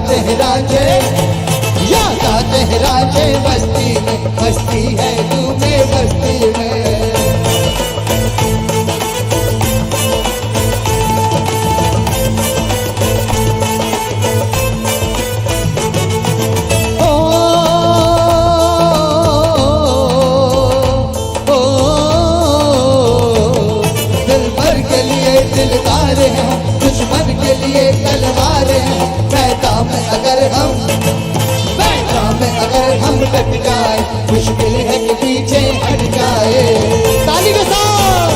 गाते हैं राजे, या गाते हैं राजे बस्ती में, बस्ती है तुम्हें बस्ती में। दुश्मन के लिए तलवार है, मैदान में अगर हम डट जाए, मुश्किल है कि पीछे हट जाए। ताली के साथ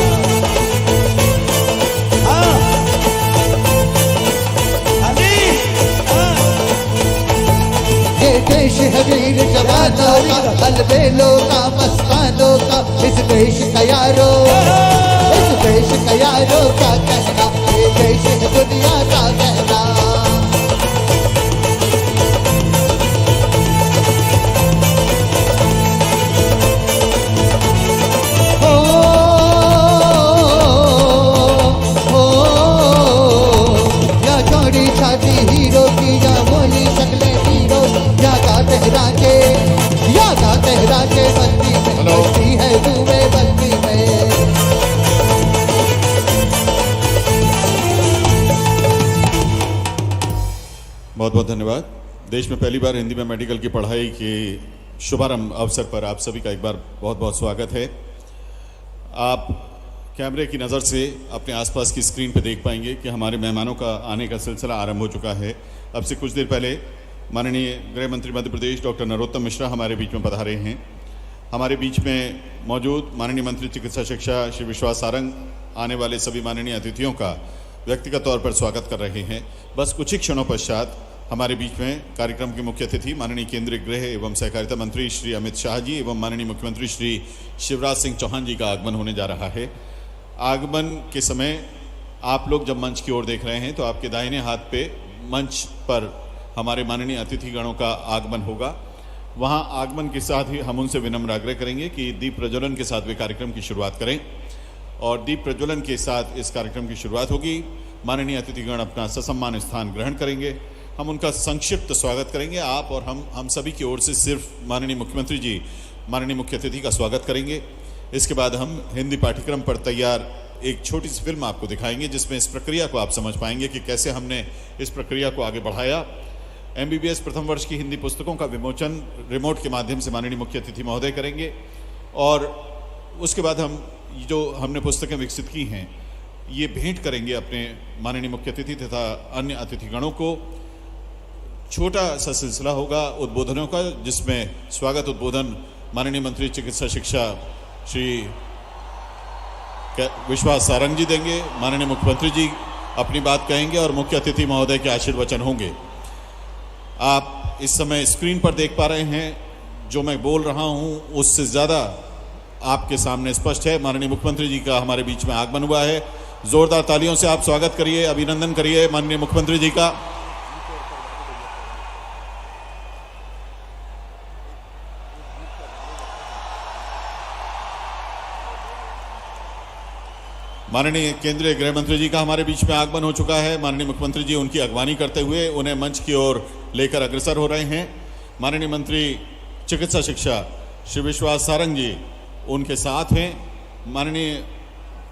ये देश है वीर जवानों का, अलबेलों का, मस्तानों का, इस देश का यारो, इस देश का यारो क्या कहना, ये देश है दुनिया का कहना। या चौड़ी छाती हीरो की, या बोली शक्लें हीरो, या गाते हैं राजे, या गाते हैं राजे बस्ती में, बस्ती है तुम्हें बस्ती में। बहुत बहुत धन्यवाद। देश में पहली बार हिंदी में मेडिकल की पढ़ाई के शुभारंभ अवसर पर आप सभी का एक बार बहुत बहुत स्वागत है। आप कैमरे की नज़र से अपने आसपास की स्क्रीन पर देख पाएंगे कि हमारे मेहमानों का आने का सिलसिला आरंभ हो चुका है। अब से कुछ देर पहले माननीय गृह मंत्री मध्य प्रदेश डॉक्टर नरोत्तम मिश्रा हमारे बीच में पधारे हैं। हमारे बीच में मौजूद माननीय मंत्री चिकित्सा शिक्षा श्री विश्वास सारंग आने वाले सभी माननीय अतिथियों का व्यक्तिगत तौर पर स्वागत कर रहे हैं। बस कुछ ही क्षणों पश्चात हमारे बीच में कार्यक्रम के मुख्य अतिथि माननीय केंद्रीय गृह एवं सहकारिता मंत्री श्री अमित शाह जी एवं माननीय मुख्यमंत्री श्री शिवराज सिंह चौहान जी का आगमन होने जा रहा है। आगमन के समय आप लोग जब मंच की ओर देख रहे हैं तो आपके दाहिने हाथ पे मंच पर हमारे माननीय अतिथिगणों का आगमन होगा। वहाँ आगमन के साथ ही हम उनसे विनम्र आग्रह करेंगे कि दीप प्रज्वलन के साथ वे कार्यक्रम की शुरुआत करें और दीप प्रज्वलन के साथ इस कार्यक्रम की शुरुआत होगी। माननीय अतिथिगण अपना ससम्मान स्थान ग्रहण करेंगे। हम उनका संक्षिप्त स्वागत करेंगे। आप और हम सभी की ओर से सिर्फ माननीय मुख्यमंत्री जी माननीय मुख्य अतिथि का स्वागत करेंगे। इसके बाद हम हिंदी पाठ्यक्रम पर तैयार एक छोटी सी फिल्म आपको दिखाएंगे जिसमें इस प्रक्रिया को आप समझ पाएंगे कि कैसे हमने इस प्रक्रिया को आगे बढ़ाया। MBBS प्रथम वर्ष की हिंदी पुस्तकों का विमोचन रिमोट के माध्यम से माननीय मुख्य अतिथि महोदय करेंगे और उसके बाद हम जो हमने पुस्तकें विकसित की हैं ये भेंट करेंगे अपने माननीय मुख्य अतिथि तथा अन्य अतिथिगणों को। छोटा सा सिलसिला होगा उद्बोधनों का जिसमें स्वागत उद्बोधन माननीय मंत्री चिकित्सा शिक्षा श्री विश्वास सारंग जी देंगे। माननीय मुख्यमंत्री जी अपनी बात कहेंगे और मुख्य अतिथि महोदय के आशीर्वचन होंगे। आप इस समय स्क्रीन पर देख पा रहे हैं जो मैं बोल रहा हूं उससे ज़्यादा आपके सामने स्पष्ट है। माननीय मुख्यमंत्री जी का हमारे बीच में आगमन हुआ है। जोरदार तालियों से आप स्वागत करिए, अभिनंदन करिए माननीय मुख्यमंत्री जी का। माननीय केंद्रीय गृह मंत्री जी का हमारे बीच में आगमन हो चुका है। माननीय मुख्यमंत्री जी उनकी अगवानी करते हुए उन्हें मंच की ओर लेकर अग्रसर हो रहे हैं। माननीय मंत्री चिकित्सा शिक्षा श्री विश्वास सारंग जी उनके साथ हैं। माननीय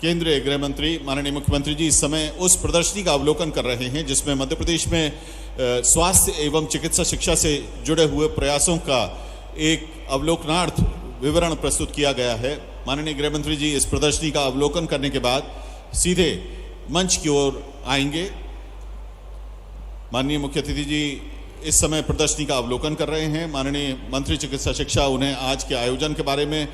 केंद्रीय गृह मंत्री माननीय मुख्यमंत्री जी इस समय उस प्रदर्शनी का अवलोकन कर रहे हैं जिसमें मध्य प्रदेश में स्वास्थ्य एवं चिकित्सा शिक्षा से जुड़े हुए प्रयासों का एक अवलोकनार्थ विवरण प्रस्तुत किया गया है। माननीय गृह मंत्री जी इस प्रदर्शनी का अवलोकन करने के बाद सीधे मंच की ओर आएंगे। माननीय मुख्य अतिथि जी इस समय प्रदर्शनी का अवलोकन कर रहे हैं। माननीय मंत्री चिकित्सा शिक्षा उन्हें आज के आयोजन के बारे में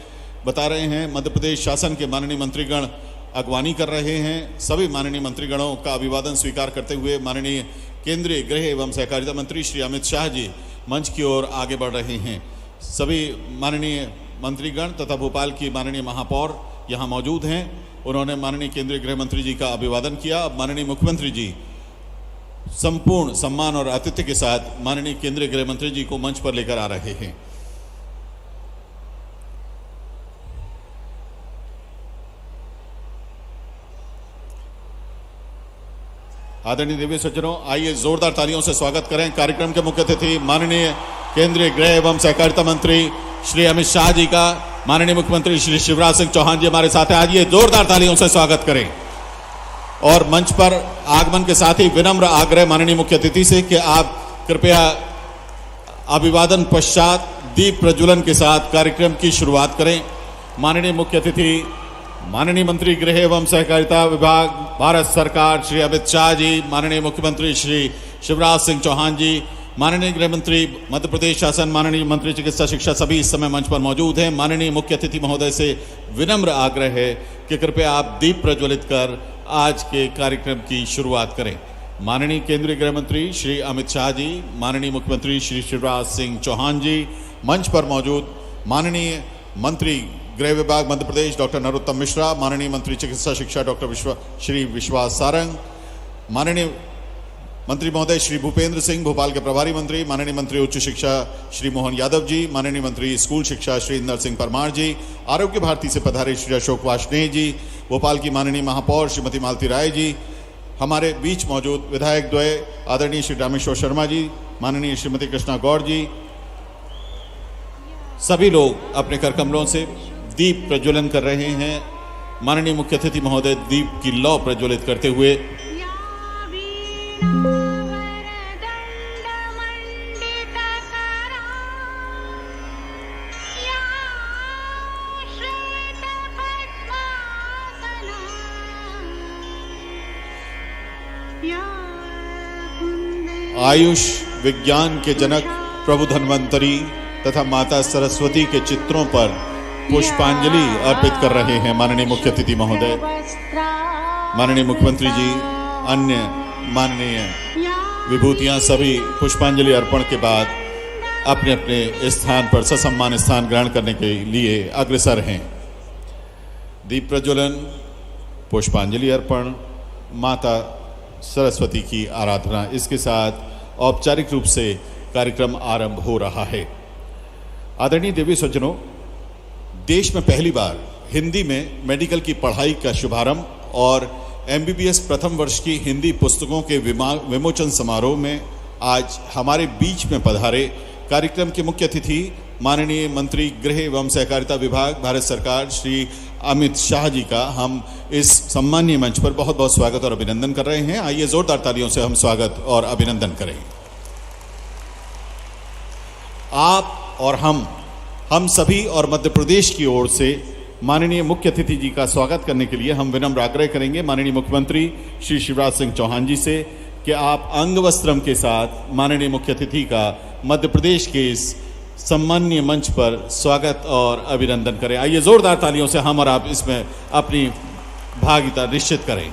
बता रहे हैं। मध्य प्रदेश शासन के माननीय मंत्रीगण अगवानी कर रहे हैं। सभी माननीय मंत्रीगणों का अभिवादन स्वीकार करते हुए माननीय केंद्रीय गृह एवं सहकारिता मंत्री श्री अमित शाह जी मंच की ओर आगे बढ़ रहे हैं। सभी माननीय मंत्रीगण तथा भोपाल की माननीय महापौर यहाँ मौजूद हैं। उन्होंने माननीय केंद्रीय गृह मंत्री जी का अभिवादन किया। अब माननीय मुख्यमंत्री जी संपूर्ण सम्मान और आतिथ्य के साथ माननीय केंद्रीय गृह मंत्री जी को मंच पर लेकर आ रहे हैं। आदरणीय देवी सज्जनों, आइए जोरदार तालियों से स्वागत करें कार्यक्रम के मुख्य अतिथि माननीय केंद्रीय गृह एवं सहकारिता मंत्री श्री अमित शाह जी का। माननीय मुख्यमंत्री श्री शिवराज सिंह चौहान जी हमारे साथ हैं। आइए जोरदार तालियों से स्वागत करें। और मंच पर आगमन के साथ ही विनम्र आग्रह माननीय मुख्य अतिथि से कि आप कृपया अभिवादन पश्चात दीप प्रज्वलन के साथ कार्यक्रम की शुरुआत करें। माननीय मुख्य अतिथि माननीय मंत्री गृह एवं सहकारिता विभाग भारत सरकार श्री अमित शाह जी, माननीय मुख्यमंत्री श्री शिवराज सिंह चौहान जी, माननीय गृह मंत्री मध्य प्रदेश शासन, माननीय मंत्री चिकित्सा शिक्षा सभी इस समय मंच पर मौजूद हैं। माननीय मुख्य अतिथि महोदय से विनम्र आग्रह है कि कृपया आप दीप प्रज्वलित कर आज के कार्यक्रम की शुरुआत करें। माननीय केंद्रीय गृह मंत्री श्री अमित शाह जी, माननीय मुख्यमंत्री श्री शिवराज सिंह चौहान जी मंच पर मौजूद, माननीय मंत्री गृह विभाग मध्य प्रदेश डॉक्टर नरोत्तम मिश्रा, माननीय मंत्री चिकित्सा शिक्षा डॉक्टर श्री विश्वास सारंग, माननीय मंत्री महोदय श्री भूपेंद्र सिंह भोपाल के प्रभारी मंत्री, माननीय मंत्री उच्च शिक्षा श्री मोहन यादव जी, माननीय मंत्री स्कूल शिक्षा श्री इंदर सिंह परमार जी, आरोग्य भारती से पधारे श्री अशोक वार्ष्णेय जी, भोपाल की माननीय महापौर श्रीमती मालती राय जी, हमारे बीच मौजूद विधायक द्वय आदरणीय श्री रामेश्वर शर्मा जी, माननीय श्रीमती कृष्णा गौड़ जी, सभी लोग अपने करकमलों से दीप प्रज्वलन कर रहे हैं। माननीय मुख्य अतिथि महोदय दीप की लौ प्रज्वलित करते हुए आयुष विज्ञान के जनक प्रभु धन्वंतरी तथा माता सरस्वती के चित्रों पर पुष्पांजलि अर्पित कर रहे हैं माननीय मुख्य अतिथि महोदय। माननीय मुख्यमंत्री जी, अन्य माननीय विभूतियां सभी पुष्पांजलि अर्पण के बाद अपने अपने स्थान पर ससम्मान स्थान ग्रहण करने के लिए अग्रसर हैं। दीप प्रज्वलन, पुष्पांजलि अर्पण, माता सरस्वती की आराधना, इसके साथ औपचारिक रूप से कार्यक्रम आरंभ हो रहा है। आदरणीय देवी सज्जनों, देश में पहली बार हिंदी में मेडिकल की पढ़ाई का शुभारंभ और एमबीबीएस प्रथम वर्ष की हिंदी पुस्तकों के विमोचन समारोह में आज हमारे बीच में पधारे कार्यक्रम के मुख्य अतिथि माननीय मंत्री गृह एवं सहकारिता विभाग भारत सरकार श्री अमित शाह जी का हम इस सम्मानीय मंच पर बहुत बहुत स्वागत और अभिनंदन कर रहे हैं। आइए जोरदार तालियों से हम स्वागत और अभिनंदन करें। आप और हम सभी और मध्य प्रदेश की ओर से माननीय मुख्य अतिथि जी का स्वागत करने के लिए हम विनम्र आग्रह करेंगे माननीय मुख्यमंत्री श्री शिवराज सिंह चौहान जी से कि आप अंग वस्त्रम के साथ माननीय मुख्य अतिथि का मध्य प्रदेश के इस सम्मानीय मंच पर स्वागत और अभिनंदन करें। आइए जोरदार तालियों से हम और आप इसमें अपनी भागीदारी निश्चित करें।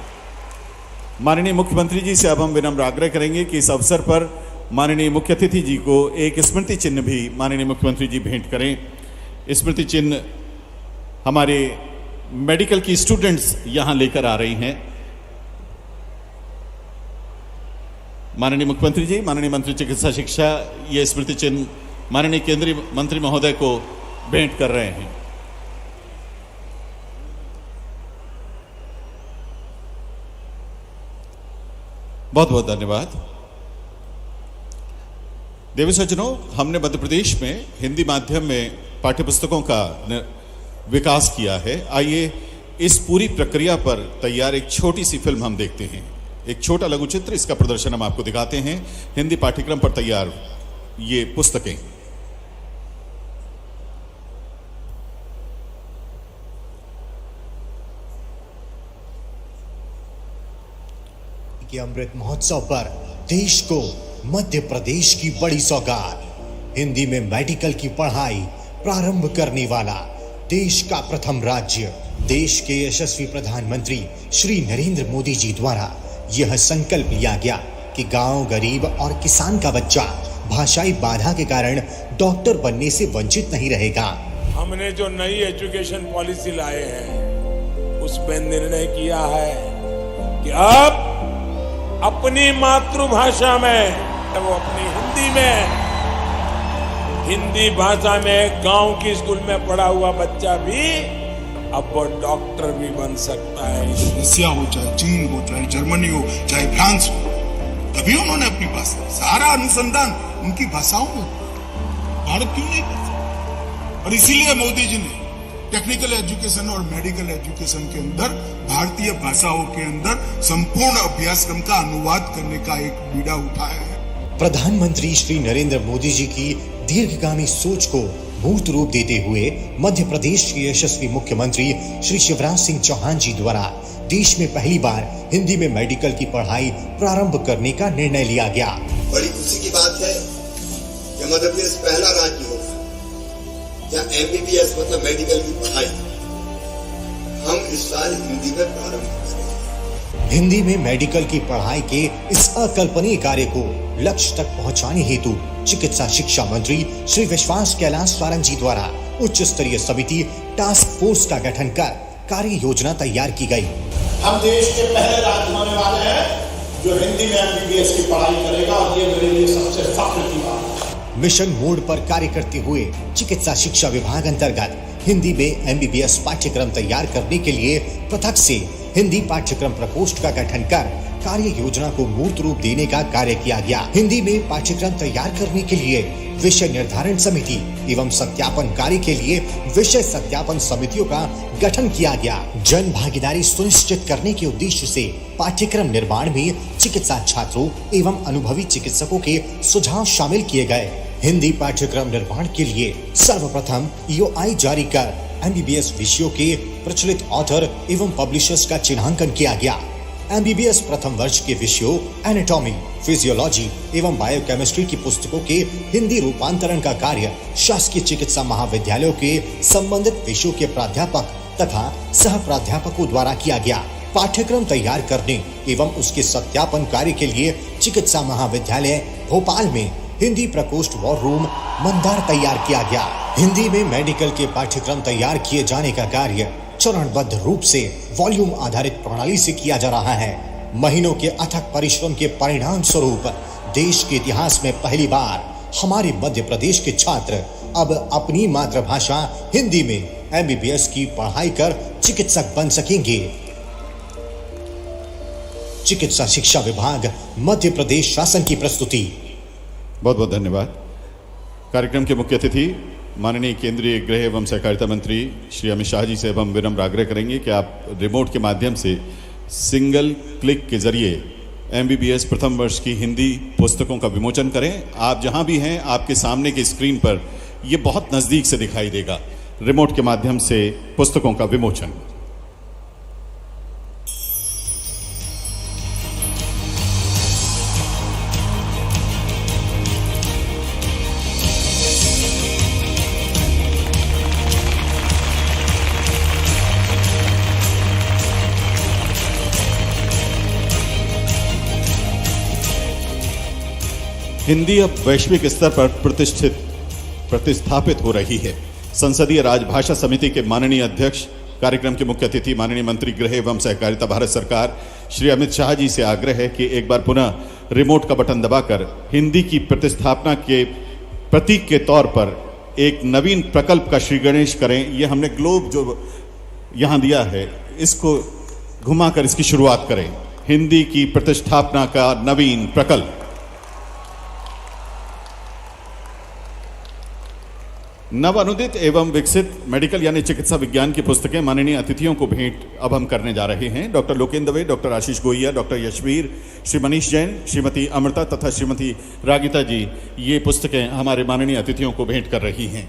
माननीय मुख्यमंत्री जी से अब हम विनम्र आग्रह करेंगे कि इस अवसर पर माननीय मुख्य अतिथि जी को एक स्मृति चिन्ह भी माननीय मुख्यमंत्री जी भेंट करें। स्मृति चिन्ह हमारे मेडिकल की स्टूडेंट्स यहां लेकर आ रही हैं। माननीय मुख्यमंत्री जी, माननीय मंत्री चिकित्सा शिक्षा ये स्मृति चिन्ह माननीय केंद्रीय मंत्री महोदय को भेंट कर रहे हैं। बहुत बहुत धन्यवाद। देवी सज्जनों, हमने मध्य प्रदेश में हिंदी माध्यम में पाठ्यपुस्तकों का विकास किया है। आइए इस पूरी प्रक्रिया पर तैयार एक छोटी सी फिल्म हम देखते हैं। एक छोटा लघु चित्र, इसका प्रदर्शन हम आपको दिखाते हैं। हिंदी पाठ्यक्रम पर तैयार ये पुस्तकें। कि अमृत महोत्सव पर देश को मध्य प्रदेश की बड़ी सौगात, हिंदी में मेडिकल की पढ़ाई प्रारंभ करने वाला देश का प्रथम राज्य। देश के यशस्वी प्रधानमंत्री श्री नरेंद्र मोदी जी द्वारा यह संकल्प लिया गया कि गांव, गरीब और किसान का बच्चा भाषाई बाधा के कारण डॉक्टर बनने से वंचित नहीं रहेगा। हमने जो नई एजुकेशन पॉलिसी लाए हैं उसमें निर्णय किया है कि अब अपनी मातृभाषा में, वो अपनी हिंदी में, हिंदी भाषा में गांव की स्कूल में पढ़ा हुआ बच्चा भी अब वो डॉक्टर भी बन सकता है। रसिया हो, चाहे चीन हो, चाहे जर्मनी हो, चाहे फ्रांस हो, तभी उन्होंने अपनी भाषा, सारा अनुसंधान उनकी भाषाओं में। भारत क्यों नहीं कर सकता? और इसीलिए मोदी जी ने टेक्निकल एजुकेशन और मेडिकल एजुकेशन के अंदर भारतीय भाषाओं के अंदर संपूर्ण अभ्यासक्रम का अनुवाद करने का एक बीड़ा उठाया है। प्रधानमंत्री श्री नरेंद्र मोदी जी की दीर्घगामी सोच को मूर्त रूप देते हुए मध्य प्रदेश के यशस्वी मुख्यमंत्री श्री शिवराज सिंह चौहान जी द्वारा देश में पहली बार हिंदी में मेडिकल की पढ़ाई प्रारंभ करने का निर्णय लिया गया। बड़ी खुशी की बात है कि मध्य प्रदेश पहला राज्य होगा जहाँ MBBS मतलब मेडिकल की पढ़ाई हम इस साल हिंदी में प्रारंभ करेंगे। हिंदी में मेडिकल की पढ़ाई के इस अकल्पनीय कार्य को लक्ष्य तक पहुंचाने हेतु चिकित्सा शिक्षा मंत्री श्री विश्वास कैलाश सारंग जी द्वारा उच्च स्तरीय समिति टास्क फोर्स का गठन कर कार्य योजना तैयार की गई। हम देश के पहले राज्य होने वाले हैं जो हिंदी में MBBS की पढ़ाई करेगा और ये मेरे लिए सबसे फख्र की बात है। मिशन मोड पर कार्य करते हुए चिकित्सा शिक्षा विभाग अंतर्गत हिंदी में MBBS पाठ्यक्रम तैयार करने के लिए पृथक से हिंदी पाठ्यक्रम प्रकोष्ठ का गठन कर कार्य योजना को मूर्त रूप देने का कार्य किया गया। हिंदी में पाठ्यक्रम तैयार करने के लिए विषय निर्धारण समिति एवं सत्यापन कार्य के लिए विषय सत्यापन समितियों का गठन किया गया। जन भागीदारी सुनिश्चित करने के उद्देश्य से पाठ्यक्रम निर्माण में चिकित्सा छात्रों एवं अनुभवी चिकित्सकों के सुझाव शामिल किए गए। हिंदी पाठ्यक्रम निर्माण के लिए सर्वप्रथम EOI जारी कर MBBS विषयों के प्रचलित ऑथर एवं पब्लिशर्स का चिन्हांकन किया गया। MBBS प्रथम वर्ष के विषयों एनाटॉमी, फिजियोलॉजी एवं बायोकेमिस्ट्री की पुस्तकों के हिंदी रूपांतरण का कार्य शासकीय चिकित्सा महाविद्यालयों के संबंधित विषयों के प्राध्यापक तथा सह प्राध्यापकों द्वारा किया गया। पाठ्यक्रम तैयार करने एवं उसके सत्यापन कार्य के लिए चिकित्सा महाविद्यालय भोपाल में हिंदी प्रकोष्ठ वॉर रूम मंदार तैयार किया गया। हिंदी में मेडिकल के पाठ्यक्रम तैयार किए जाने का कार्य चरणबद्ध रूप से वॉल्यूम आधारित प्रणाली से किया जा रहा है। महीनों के अथक परिश्रम के परिणाम स्वरूप देश के इतिहास में पहली बार हमारे मध्य प्रदेश के छात्र अब अपनी मातृभाषा हिंदी में MBBS की पढ़ाई कर चिकित्सक बन सकेंगे। चिकित्सा शिक्षा विभाग मध्य प्रदेश शासन की प्रस्तुति। बहुत बहुत धन्यवाद। कार्यक्रम के मुख्य अतिथि माननीय केंद्रीय गृह एवं सहकारिता मंत्री श्री अमित शाह जी से हम विनम्र आग्रह करेंगे कि आप रिमोट के माध्यम से सिंगल क्लिक के जरिए MBBS प्रथम वर्ष की हिंदी पुस्तकों का विमोचन करें। आप जहां भी हैं, आपके सामने की स्क्रीन पर ये बहुत नज़दीक से दिखाई देगा। रिमोट के माध्यम से पुस्तकों का विमोचन। हिंदी अब वैश्विक स्तर पर प्रतिस्थापित हो रही है। संसदीय राजभाषा समिति के माननीय अध्यक्ष, कार्यक्रम के मुख्य अतिथि माननीय मंत्री गृह एवं सहकारिता भारत सरकार श्री अमित शाह जी से आग्रह है कि एक बार पुनः रिमोट का बटन दबाकर हिंदी की प्रतिस्थापना के प्रतीक के तौर पर एक नवीन प्रकल्प का श्री गणेश करें। ये हमने ग्लोब जो यहाँ दिया है, इसको घुमाकर इसकी शुरुआत करें। हिंदी की प्रतिष्ठापना का नवीन प्रकल्प। नव अनुदित एवं विकसित मेडिकल यानी चिकित्सा विज्ञान की पुस्तकें माननीय अतिथियों को भेंट अब हम करने जा रहे हैं। डॉक्टर लोकेंद्र दवे, डॉक्टर आशीष गोहिया, डॉक्टर यशवीर, श्री मनीष जैन, श्रीमती अमृता तथा श्रीमती रागिता जी ये पुस्तकें हमारे माननीय अतिथियों को भेंट कर रही हैं।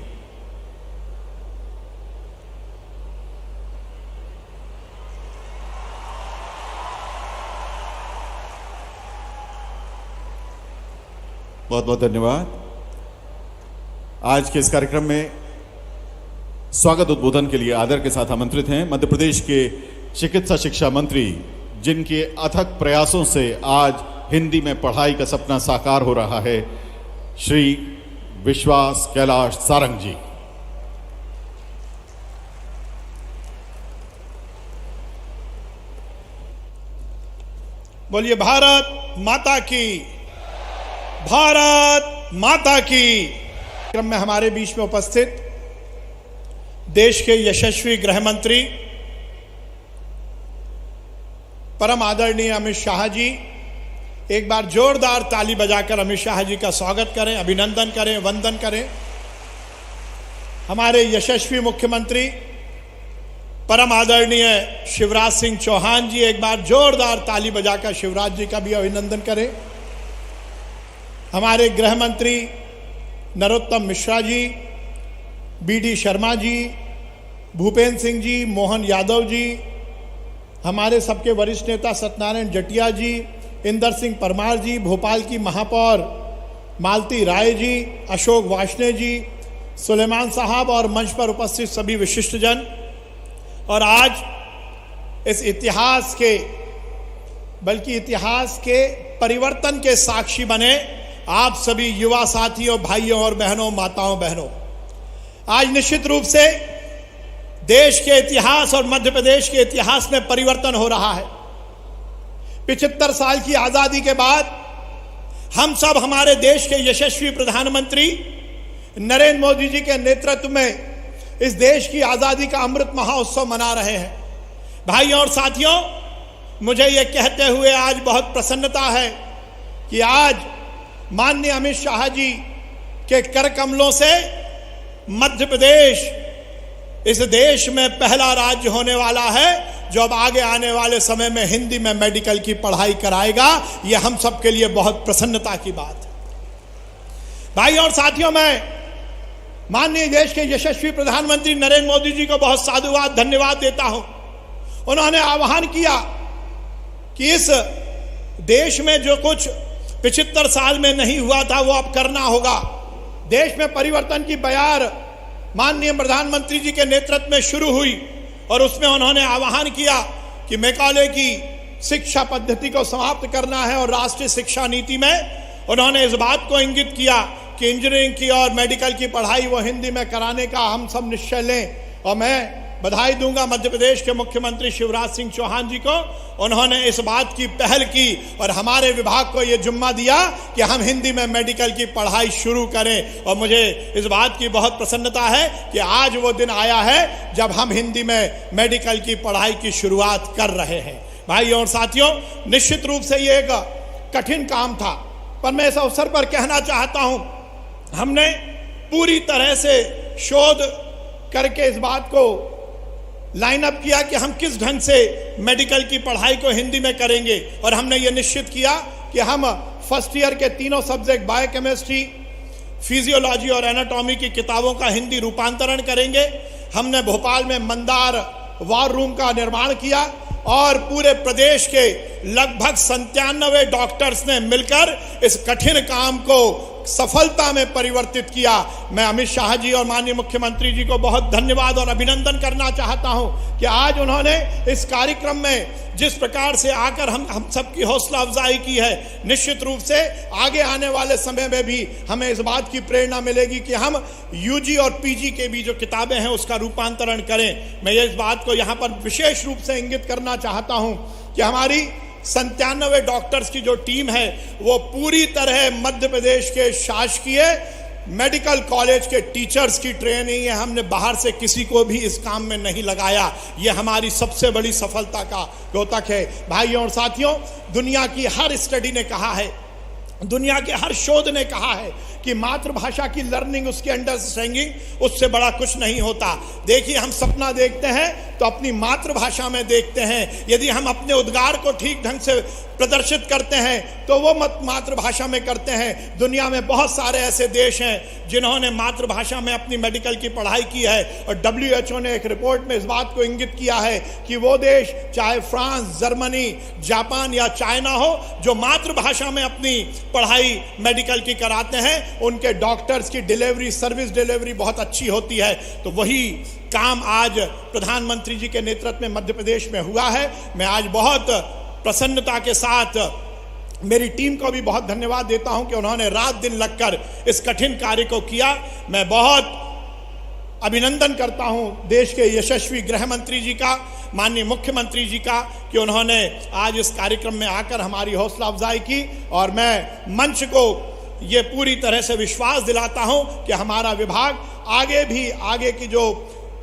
बहुत बहुत धन्यवाद। आज के इस कार्यक्रम में स्वागत उद्बोधन के लिए आदर के साथ आमंत्रित हैं मध्य प्रदेश के चिकित्सा शिक्षा मंत्री, जिनके अथक प्रयासों से आज हिंदी में पढ़ाई का सपना साकार हो रहा है, श्री विश्वास कैलाश सारंग जी। बोलिए भारत माता की, भारत माता की। क्रम में हमारे बीच में उपस्थित देश के यशस्वी गृह मंत्री परम आदरणीय अमित शाह जी, एक बार जोरदार ताली बजाकर अमित शाह जी का स्वागत करें, अभिनंदन करें, वंदन करें। हमारे यशस्वी मुख्यमंत्री परम आदरणीय शिवराज सिंह चौहान जी, एक बार जोरदार ताली बजाकर शिवराज जी का भी अभिनंदन करें। हमारे गृह मंत्री नरोत्तम मिश्रा जी, बीडी शर्मा जी, भूपेंद्र सिंह जी, मोहन यादव जी, हमारे सबके वरिष्ठ नेता सत्यनारायण जटिया जी, इंदर सिंह परमार जी, भोपाल की महापौर मालती राय जी, अशोक वार्ष्णेय जी, सुलेमान साहब और मंच पर उपस्थित सभी विशिष्टजन, और आज इस इतिहास के, बल्कि इतिहास के परिवर्तन के साक्षी बने आप सभी युवा साथियों, भाइयों और बहनों, माताओं बहनों, आज निश्चित रूप से देश के इतिहास और मध्य प्रदेश के इतिहास में परिवर्तन हो रहा है। 75 साल की आजादी के बाद हम सब हमारे देश के यशस्वी प्रधानमंत्री नरेंद्र मोदी जी के नेतृत्व में इस देश की आजादी का अमृत महोत्सव मना रहे हैं। भाइयों और साथियों, मुझे यह कहते हुए आज बहुत प्रसन्नता है कि आज माननीय अमित शाह जी के कर कमलों से मध्य प्रदेश इस देश में पहला राज्य होने वाला है जो अब आगे आने वाले समय में हिंदी में मेडिकल की पढ़ाई कराएगा। यह हम सबके लिए बहुत प्रसन्नता की बात है। भाइयों और साथियों, मैं माननीय देश के यशस्वी प्रधानमंत्री नरेंद्र मोदी जी को बहुत साधुवाद, धन्यवाद देता हूं। उन्होंने आह्वान किया कि इस देश में जो कुछ 75 साल में नहीं हुआ था वो अब करना होगा। देश में परिवर्तन की बयार माननीय प्रधानमंत्री जी के नेतृत्व में शुरू हुई और उसमें उन्होंने आह्वान किया कि मैकाले की शिक्षा पद्धति को समाप्त करना है और राष्ट्रीय शिक्षा नीति में उन्होंने इस बात को इंगित किया कि इंजीनियरिंग की और मेडिकल की पढ़ाई वो हिंदी में कराने का हम सब निश्चय लें। और मैं बधाई दूंगा मध्य प्रदेश के मुख्यमंत्री शिवराज सिंह चौहान जी को, उन्होंने इस बात की पहल की और हमारे विभाग को यह जिम्मा दिया कि हम हिंदी में मेडिकल की पढ़ाई शुरू करें। और मुझे इस बात की बहुत प्रसन्नता है कि आज वो दिन आया है जब हम हिंदी में मेडिकल की पढ़ाई की शुरुआत कर रहे हैं। भाइयों और साथियों, निश्चित रूप से ये एक कठिन काम था, पर मैं इस अवसर पर कहना चाहता हूं, हमने पूरी तरह से शोध करके इस बात को लाइन अप किया कि हम किस ढंग से मेडिकल की पढ़ाई को हिंदी में करेंगे। और हमने ये निश्चित किया कि हम फर्स्ट ईयर के तीनों सब्जेक्ट बायोकेमिस्ट्री, फिजियोलॉजी और एनाटॉमी की किताबों का हिंदी रूपांतरण करेंगे। हमने भोपाल में मंदार वॉर रूम का निर्माण किया और पूरे प्रदेश के लगभग 97 डॉक्टर्स ने मिलकर इस कठिन काम को सफलता में परिवर्तित किया। मैं अमित शाह जी और माननीय मुख्यमंत्री जी को बहुत धन्यवाद और अभिनंदन करना चाहता हूं कि आज उन्होंने इस कार्यक्रम में जिस प्रकार से आकर हम सबकी हौसला अफजाई की है। निश्चित रूप से आगे आने वाले समय में भी हमें इस बात की प्रेरणा मिलेगी कि हम यूजी और पीजी के भी जो किताबें हैं उसका रूपांतरण करें। मैं इस बात को यहाँ पर विशेष रूप से इंगित करना चाहता हूँ कि हमारी 97 डॉक्टर्स की जो टीम है वो पूरी तरह मध्य प्रदेश के शासकीय मेडिकल कॉलेज के टीचर्स की ट्रेनिंग है। हमने बाहर से किसी को भी इस काम में नहीं लगाया। ये हमारी सबसे बड़ी सफलता का द्योतक है। भाइयों और साथियों, दुनिया की हर स्टडी ने कहा है, दुनिया के हर शोध ने कहा है कि मातृभाषा की लर्निंग, उसकी अंडरस्टैंडिंग, उससे बड़ा कुछ नहीं होता। देखिए, हम सपना देखते हैं तो अपनी मातृभाषा में देखते हैं। यदि हम अपने उद्गार को ठीक ढंग से प्रदर्शित करते हैं तो वो मातृभाषा में करते हैं। दुनिया में बहुत सारे ऐसे देश हैं जिन्होंने मातृभाषा में अपनी मेडिकल की पढ़ाई की है और WHO ने एक रिपोर्ट में इस बात को इंगित किया है कि वो देश, चाहे फ्रांस, जर्मनी, जापान या चाइना हो, जो मातृभाषा में अपनी पढ़ाई मेडिकल की कराते हैं, उनके डॉक्टर्स की डिलीवरी, सर्विस डिलीवरी बहुत अच्छी होती है। तो वही काम आज प्रधानमंत्री जी के नेतृत्व में मध्य प्रदेश में हुआ है। मैं आज बहुत प्रसन्नता के साथ मेरी टीम को भी बहुत धन्यवाद देता हूं कि उन्होंने रात दिन लगकर इस कठिन कार्य को किया। मैं बहुत अभिनंदन करता हूं देश के यशस्वी गृह मंत्री जी का, माननीय मुख्यमंत्री जी का, कि उन्होंने आज इस कार्यक्रम में आकर हमारी हौसला अफजाई की। और मैं मंच को ये पूरी तरह से विश्वास दिलाता हूं कि हमारा विभाग आगे भी, आगे की जो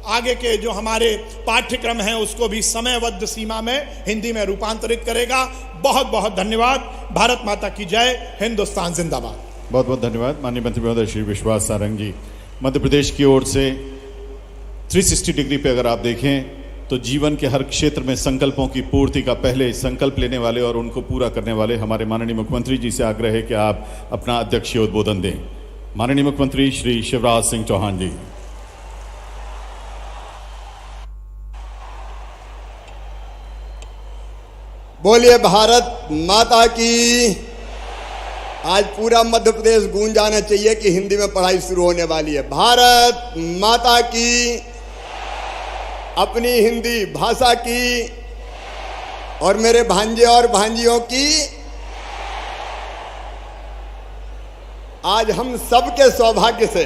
आगे के जो हमारे पाठ्यक्रम हैं उसको भी समयबद्ध सीमा में हिंदी में रूपांतरित करेगा। बहुत बहुत धन्यवाद। भारत माता की जय। हिंदुस्तान जिंदाबाद। बहुत बहुत धन्यवाद माननीय मंत्री महोदय श्री विश्वास सारंग जी। मध्य प्रदेश की ओर से 360 डिग्री पे अगर आप देखें तो जीवन के हर क्षेत्र में संकल्पों की पूर्ति का पहले संकल्प लेने वाले और उनको पूरा करने वाले हमारे माननीय मुख्यमंत्री जी से आग्रह है कि आप अपना अध्यक्षीय उद्बोधन दें। माननीय मुख्यमंत्री श्री शिवराज सिंह चौहान जी। बोलिए भारत माता की। आज पूरा मध्य प्रदेश गूंज जाना चाहिए कि हिंदी में पढ़ाई शुरू होने वाली है। भारत माता की, अपनी हिंदी भाषा की और मेरे भांजे और भांजियों की। आज हम सबके सौभाग्य से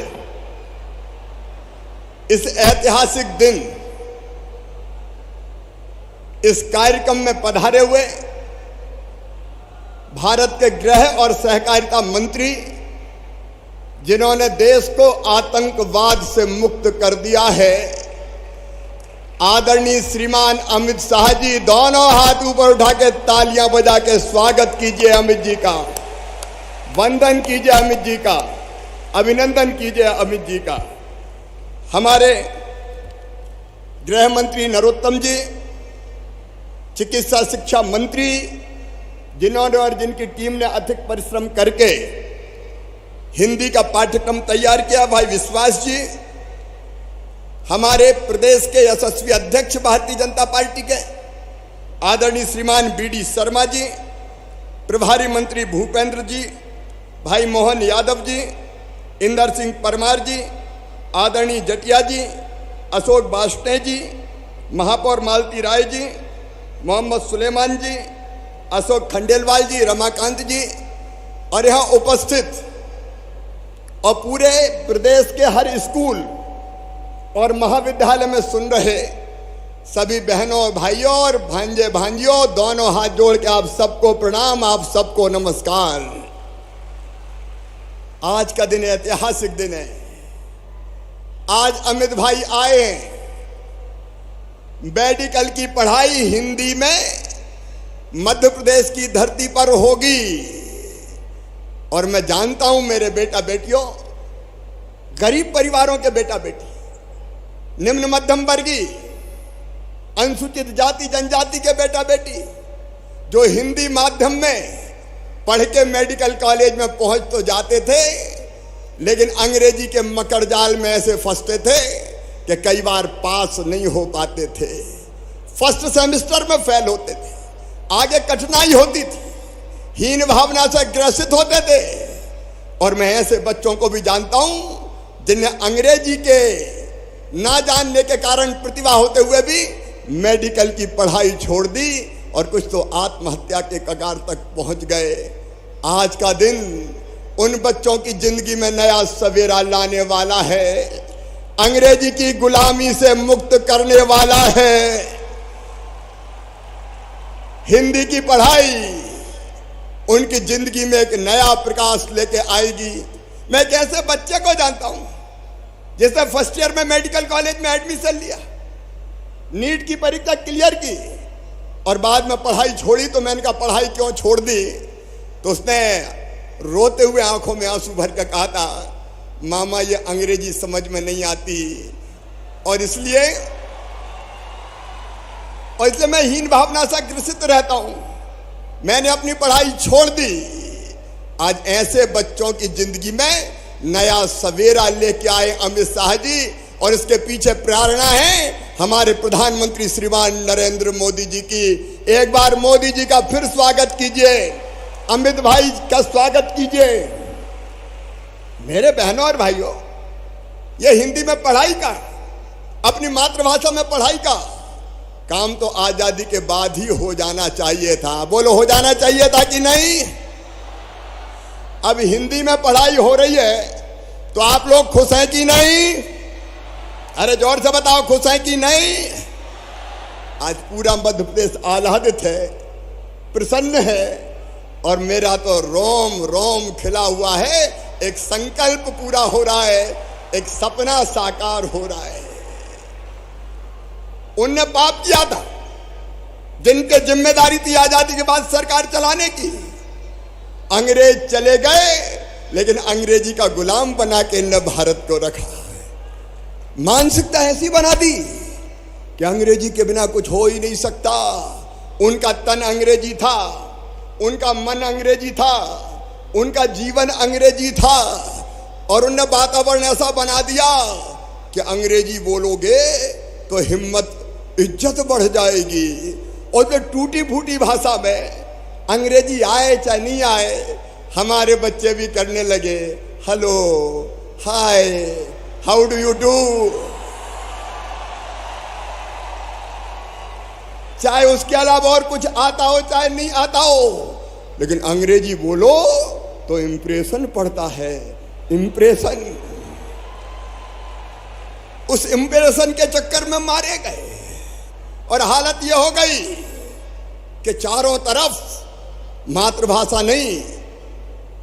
इस ऐतिहासिक दिन इस कार्यक्रम में पधारे हुए भारत के गृह और सहकारिता मंत्री, जिन्होंने देश को आतंकवाद से मुक्त कर दिया है, आदरणीय श्रीमान अमित शाह जी, दोनों हाथ ऊपर उठा के तालियां बजा के स्वागत कीजिए अमित जी का, वंदन कीजिए अमित जी का, अभिनंदन कीजिए अमित जी का। हमारे गृह मंत्री नरोत्तम जी, चिकित्सा शिक्षा मंत्री, जिन्होंने और जिनकी टीम ने अथक परिश्रम करके हिंदी का पाठ्यक्रम तैयार किया, भाई विश्वास जी, हमारे प्रदेश के यशस्वी अध्यक्ष भारतीय जनता पार्टी के आदरणीय श्रीमान बीडी शर्मा जी, प्रभारी मंत्री भूपेंद्र जी, भाई मोहन यादव जी, इंदर सिंह परमार जी, आदरणीय जटिया जी, अशोक बाष्टे जी, महापौर मालती राय जी, मोहम्मद सुलेमान जी, अशोक खंडेलवाल जी, रमाकांत जी और यहाँ उपस्थित और पूरे प्रदेश के हर स्कूल और महाविद्यालय में सुन रहे सभी बहनों और भाइयों और भांजे भांजियों, दोनों हाथ जोड़ के आप सबको प्रणाम, आप सबको नमस्कार। आज का दिन ऐतिहासिक दिन है। आज अमित भाई आए, मेडिकल की पढ़ाई हिंदी में मध्य प्रदेश की धरती पर होगी और मैं जानता हूं मेरे बेटा बेटियों, गरीब परिवारों के बेटा बेटी, निम्न मध्यम वर्गीय, अनुसूचित जाति जनजाति के बेटा बेटी जो हिंदी माध्यम में पढ़ के मेडिकल कॉलेज में पहुंच तो जाते थे, लेकिन अंग्रेजी के मकर जाल में ऐसे फंसते थे कि कई बार पास नहीं हो पाते थे, फर्स्ट सेमेस्टर में फेल होते थे, आगे कठिनाई होती थी, हीन भावना से ग्रसित होते थे। और मैं ऐसे बच्चों को भी जानता हूं जिन्हें अंग्रेजी के ना जानने के कारण प्रतिभा होते हुए भी मेडिकल की पढ़ाई छोड़ दी और कुछ तो आत्महत्या के कगार तक पहुंच गए। आज का दिन उन बच्चों की जिंदगी में नया सवेरा लाने वाला है, अंग्रेजी की गुलामी से मुक्त करने वाला है। हिंदी की पढ़ाई उनकी जिंदगी में एक नया प्रकाश लेके आएगी। मैं एक ऐसे बच्चे को जानता हूं जिसने फर्स्ट ईयर में मेडिकल कॉलेज में एडमिशन लिया, नीट की परीक्षा क्लियर की और बाद में पढ़ाई छोड़ी। तो मैंने कहा पढ़ाई क्यों छोड़ दी? तो उसने रोते हुए आंखों में आंसू भर कर कहा था, मामा ये अंग्रेजी समझ में नहीं आती और इसलिए मैं हीन भावना से ग्रसित रहता हूं, मैंने अपनी पढ़ाई छोड़ दी। आज ऐसे बच्चों की जिंदगी में नया सवेरा लेके आए अमित शाह जी और इसके पीछे प्रेरणा है हमारे प्रधानमंत्री श्रीमान नरेंद्र मोदी जी की। एक बार मोदी जी का फिर स्वागत कीजिए, अमित भाई का स्वागत कीजिए। मेरे बहनों और भाइयों, ये हिंदी में पढ़ाई का, अपनी मातृभाषा में पढ़ाई का काम तो आजादी के बाद ही हो जाना चाहिए था। बोलो, हो जाना चाहिए था कि नहीं? अब हिंदी में पढ़ाई हो रही है तो आप लोग खुश हैं कि नहीं? अरे जोर से बताओ, खुश हैं कि नहीं? आज पूरा मध्य प्रदेश आह्लादित है, प्रसन्न है और मेरा तो रोम रोम खिला हुआ है। एक संकल्प पूरा हो रहा है, एक सपना साकार हो रहा है। उनने पाप किया था, जिनके जिम्मेदारी थी आजादी के बाद सरकार चलाने की। अंग्रेज चले गए, लेकिन अंग्रेजी का गुलाम बना के इनने भारत को रखा। मानसिकता ऐसी बना दी कि अंग्रेजी के बिना कुछ हो ही नहीं सकता। उनका तन अंग्रेजी था, उनका मन अंग्रेजी था, उनका जीवन अंग्रेजी था, और उनने वातावरण ऐसा बना दिया कि अंग्रेजी बोलोगे तो हिम्मत, इज्जत बढ़ जाएगी। और जो टूटी फूटी भाषा में अंग्रेजी आए चाहे नहीं आए, हमारे बच्चे भी करने लगे, hello, hi, how do you do. चाहे उसके अलावा और कुछ आता हो चाहे नहीं आता हो, लेकिन अंग्रेजी बोलो तो इंप्रेशन पड़ता है। इंप्रेशन, उस इंप्रेशन के चक्कर में मारे गए, और हालत यह हो गई कि चारों तरफ मातृभाषा नहीं,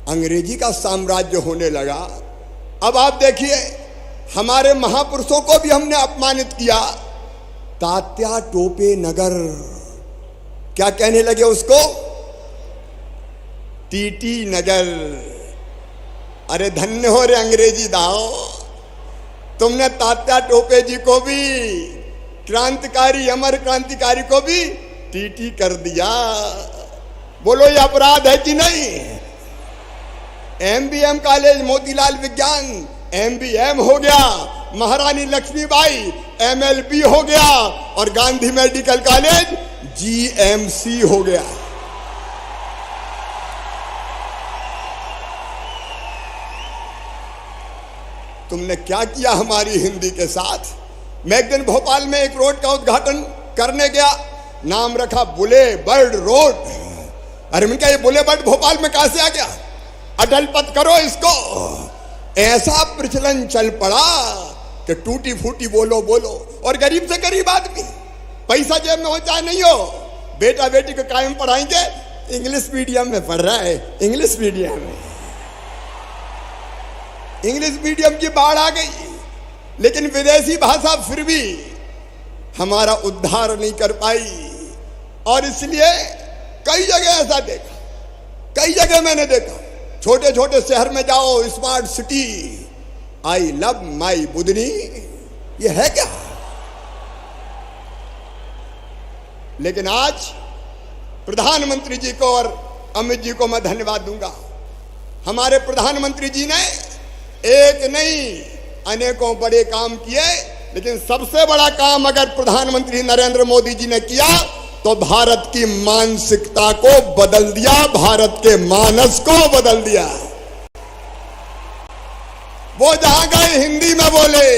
अंग्रेजी का साम्राज्य होने लगा। अब आप देखिए, हमारे महापुरुषों को भी हमने अपमानित किया। तात्या टोपे नगर, क्या कहने लगे उसको? टीटी नगर। अरे धन्य हो रे अंग्रेजी दाओ, तुमने तात्या टोपे जी को भी, क्रांतिकारी, अमर क्रांतिकारी को भी टीटी कर दिया। बोलो ये अपराध है कि नहीं? MBM कॉलेज मोतीलाल विज्ञान MBM हो गया, महारानी लक्ष्मीबाई MLB हो गया, और गांधी मेडिकल कॉलेज GMC हो गया। तुमने क्या किया हमारी हिंदी के साथ? मैं एक दिन भोपाल में एक रोड का उद्घाटन करने गया, नाम रखा बुले बर्ड रोड। अरे मैंने कहा ये बुले बर्ड भोपाल में कहां से आ गया? अटल पथ करो इसको। ऐसा प्रचलन चल पड़ा कि टूटी फूटी बोलो बोलो, और गरीब से गरीब आदमी, पैसा जेब में हो चाहे नहीं हो, बेटा बेटी को कायम पढ़ाएंगे, इंग्लिश मीडियम में पढ़ रहा है, इंग्लिश मीडियम में। इंग्लिश मीडियम की बाढ़ आ गई, लेकिन विदेशी भाषा फिर भी हमारा उद्धार नहीं कर पाई। और इसलिए कई जगह ऐसा देखा, कई जगह मैंने देखा, छोटे छोटे शहर में जाओ, smart city, I love my Budhni, ये है क्या? लेकिन आज प्रधानमंत्री जी को और अमित जी को मैं धन्यवाद दूंगा। हमारे प्रधानमंत्री जी ने एक नहीं अनेकों बड़े काम किए, लेकिन सबसे बड़ा काम अगर प्रधानमंत्री नरेंद्र मोदी जी ने किया तो भारत की मानसिकता को बदल दिया, भारत के मानस को बदल दिया। वो जहां गए हिंदी में बोले,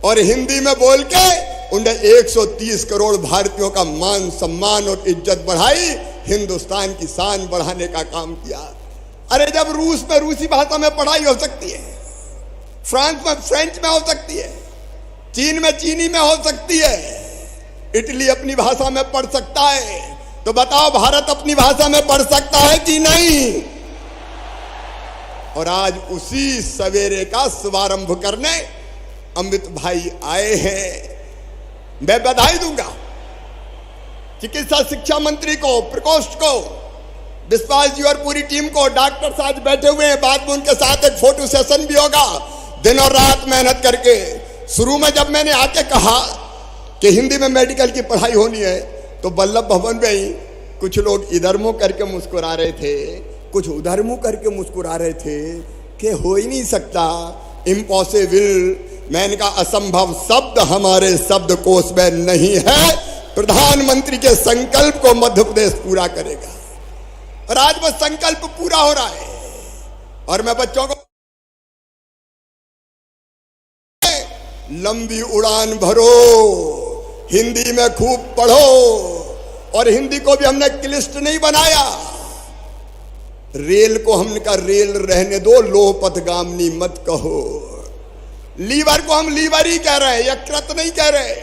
और हिंदी में बोल के उन्हें 130 करोड़ भारतीयों का मान सम्मान और इज्जत बढ़ाई, हिंदुस्तान की शान बढ़ाने का काम किया। अरे जब रूस में रूसी भाषा में पढ़ाई हो सकती है, फ्रांस में फ्रेंच में हो सकती है, चीन में चीनी में हो सकती है, इटली अपनी भाषा में पढ़ सकता है, तो बताओ भारत अपनी भाषा में पढ़ सकता है कि नहीं? और आज उसी सवेरे का शुभारंभ करने अमित भाई आए हैं। मैं बधाई दूंगा चिकित्सा शिक्षा मंत्री को, प्रकोष्ठ को, विश्वास जी और पूरी टीम को। डॉक्टर साहब बैठे हुए हैं, बाद में उनके साथ एक फोटो सेशन भी होगा, दिन और रात मेहनत करके। शुरू में जब मैंने आके कहा कि हिंदी में मेडिकल की पढ़ाई होनी है, तो वल्लभ भवन में ही कुछ लोग इधर मुंह करके मुस्कुरा रहे थे, कुछ उधर मुंह करके मुस्कुरा रहे थे कि हो ही नहीं सकता, इम्पॉसिबल। मैंने कहा असंभव शब्द हमारे शब्दकोश में नहीं है। प्रधानमंत्री के संकल्प को मध्य प्रदेश पूरा करेगा, और आज वो संकल्प पूरा हो रहा है। और मैं बच्चों को लंबी उड़ान भरो, हिंदी में खूब पढ़ो, और हिंदी को भी हमने क्लिष्ट नहीं बनाया। रेल को हमने कहा रेल रहने दो, लोह पथगामिनी मत कहो। लीवर को हम लीवर ही कह रहे हैं, यकृत नहीं कह रहे।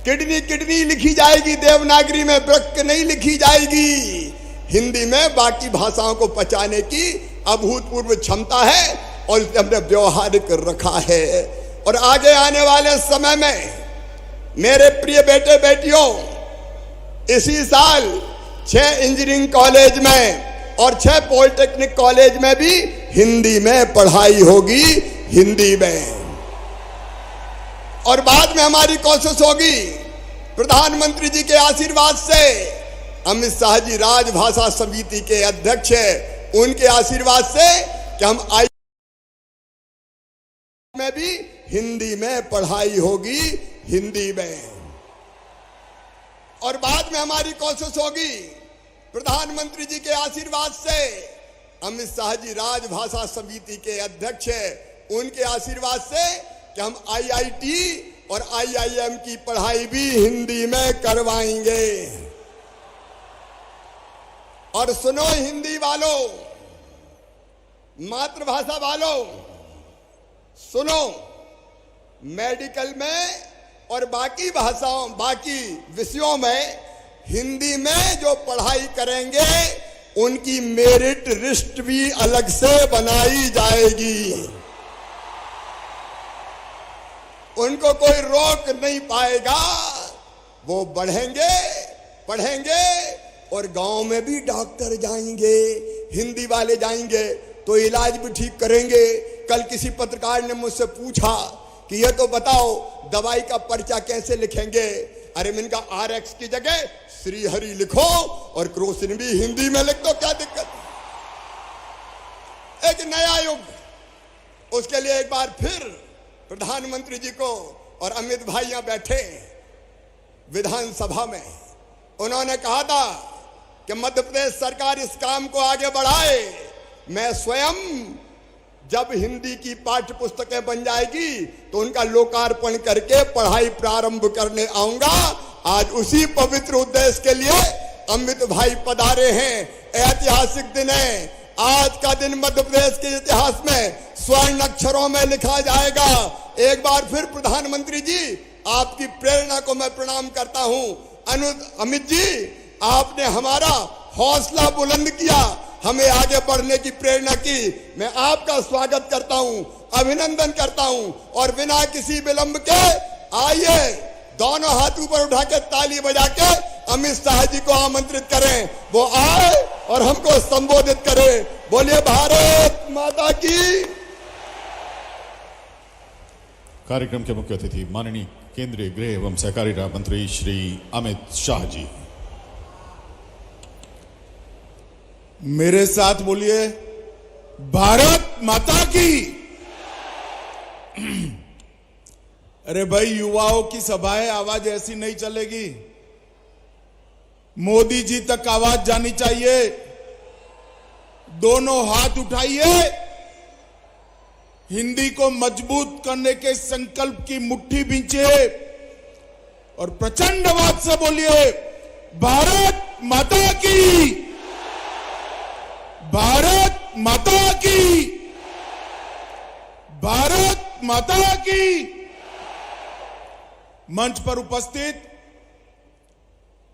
किडनी किडनी लिखी जाएगी देवनागरी में, वृक्क नहीं लिखी जाएगी। हिंदी में बाकी भाषाओं को पचाने की अभूतपूर्व क्षमता है, और हमने व्यवहारिक रखा है। और आगे आने वाले समय में मेरे प्रिय बेटे बेटियों, इसी साल 6 इंजीनियरिंग कॉलेज में और 6 पॉलिटेक्निक कॉलेज में भी हिंदी में पढ़ाई होगी, हिंदी में। और बाद में हमारी कोशिश होगी प्रधानमंत्री जी के आशीर्वाद से, अमित शाह जी राजभाषा समिति के अध्यक्ष हैं, उनके आशीर्वाद से कि हम आई में भी हिंदी में पढ़ाई होगी, हिंदी में। और बाद में हमारी कोशिश होगी प्रधानमंत्री जी के आशीर्वाद से, अमित शाह जी राजभाषा समिति के अध्यक्ष हैं, उनके आशीर्वाद से कि हम आईआईटी और आईआईएम की पढ़ाई भी हिंदी में करवाएंगे। और सुनो हिंदी वालों, मातृभाषा वालों, सुनो, मेडिकल में और बाकी भाषाओं, बाकी विषयों में हिंदी में जो पढ़ाई करेंगे उनकी मेरिट लिस्ट भी अलग से बनाई जाएगी। उनको कोई रोक नहीं पाएगा, वो बढ़ेंगे, पढ़ेंगे और गांव में भी डॉक्टर जाएंगे, हिंदी वाले जाएंगे तो इलाज भी ठीक करेंगे। कल किसी पत्रकार ने मुझसे पूछा कि ये तो बताओ दवाई का पर्चा कैसे लिखेंगे। अरे मैंने कहा RX की जगह श्रीहरि लिखो और क्रोसिन भी हिंदी में लिख दो, क्या दिक्कत। एक नया युग, उसके लिए एक बार फिर प्रधानमंत्री जी को और अमित भाई यहां बैठे विधानसभा में, उन्होंने कहा था कि मध्य प्रदेश सरकार इस काम को आगे बढ़ाए। मैं स्वयं जब हिंदी की पाठ्य पुस्तकें बन जाएगी तो उनका लोकार्पण करके पढ़ाई प्रारंभ करने आऊंगा। आज उसी पवित्र उद्देश्य के लिए अमित भाई पधारे हैं। ऐतिहासिक दिन है। आज का दिन मध्य प्रदेश के इतिहास में स्वर्ण अक्षरों में लिखा जाएगा। एक बार फिर प्रधानमंत्री जी, आपकी प्रेरणा को मैं प्रणाम करता हूं। अमित जी, आपने हमारा हौसला बुलंद किया, हमें आगे बढ़ने की प्रेरणा की। मैं आपका स्वागत करता हूं, अभिनंदन करता हूं और बिना किसी विलंब के आइए दोनों हाथ ऊपर उठा के ताली बजा के अमित शाह जी को आमंत्रित करें, वो आए और हमको संबोधित करें। बोलिए भारत माता की। कार्यक्रम के मुख्य अतिथि माननीय केंद्रीय गृह एवं सहकारिता मंत्री श्री अमित शाह जी। मेरे साथ बोलिए भारत माता की। अरे भाई, युवाओं की सभा है, आवाज ऐसी नहीं चलेगी। मोदी जी तक आवाज जानी चाहिए। दोनों हाथ उठाइए, हिंदी को मजबूत करने के संकल्प की मुट्ठी बींचे और प्रचंड आवाज से बोलिए भारत माता की, भारत माता की, भारत माता की। मंच पर उपस्थित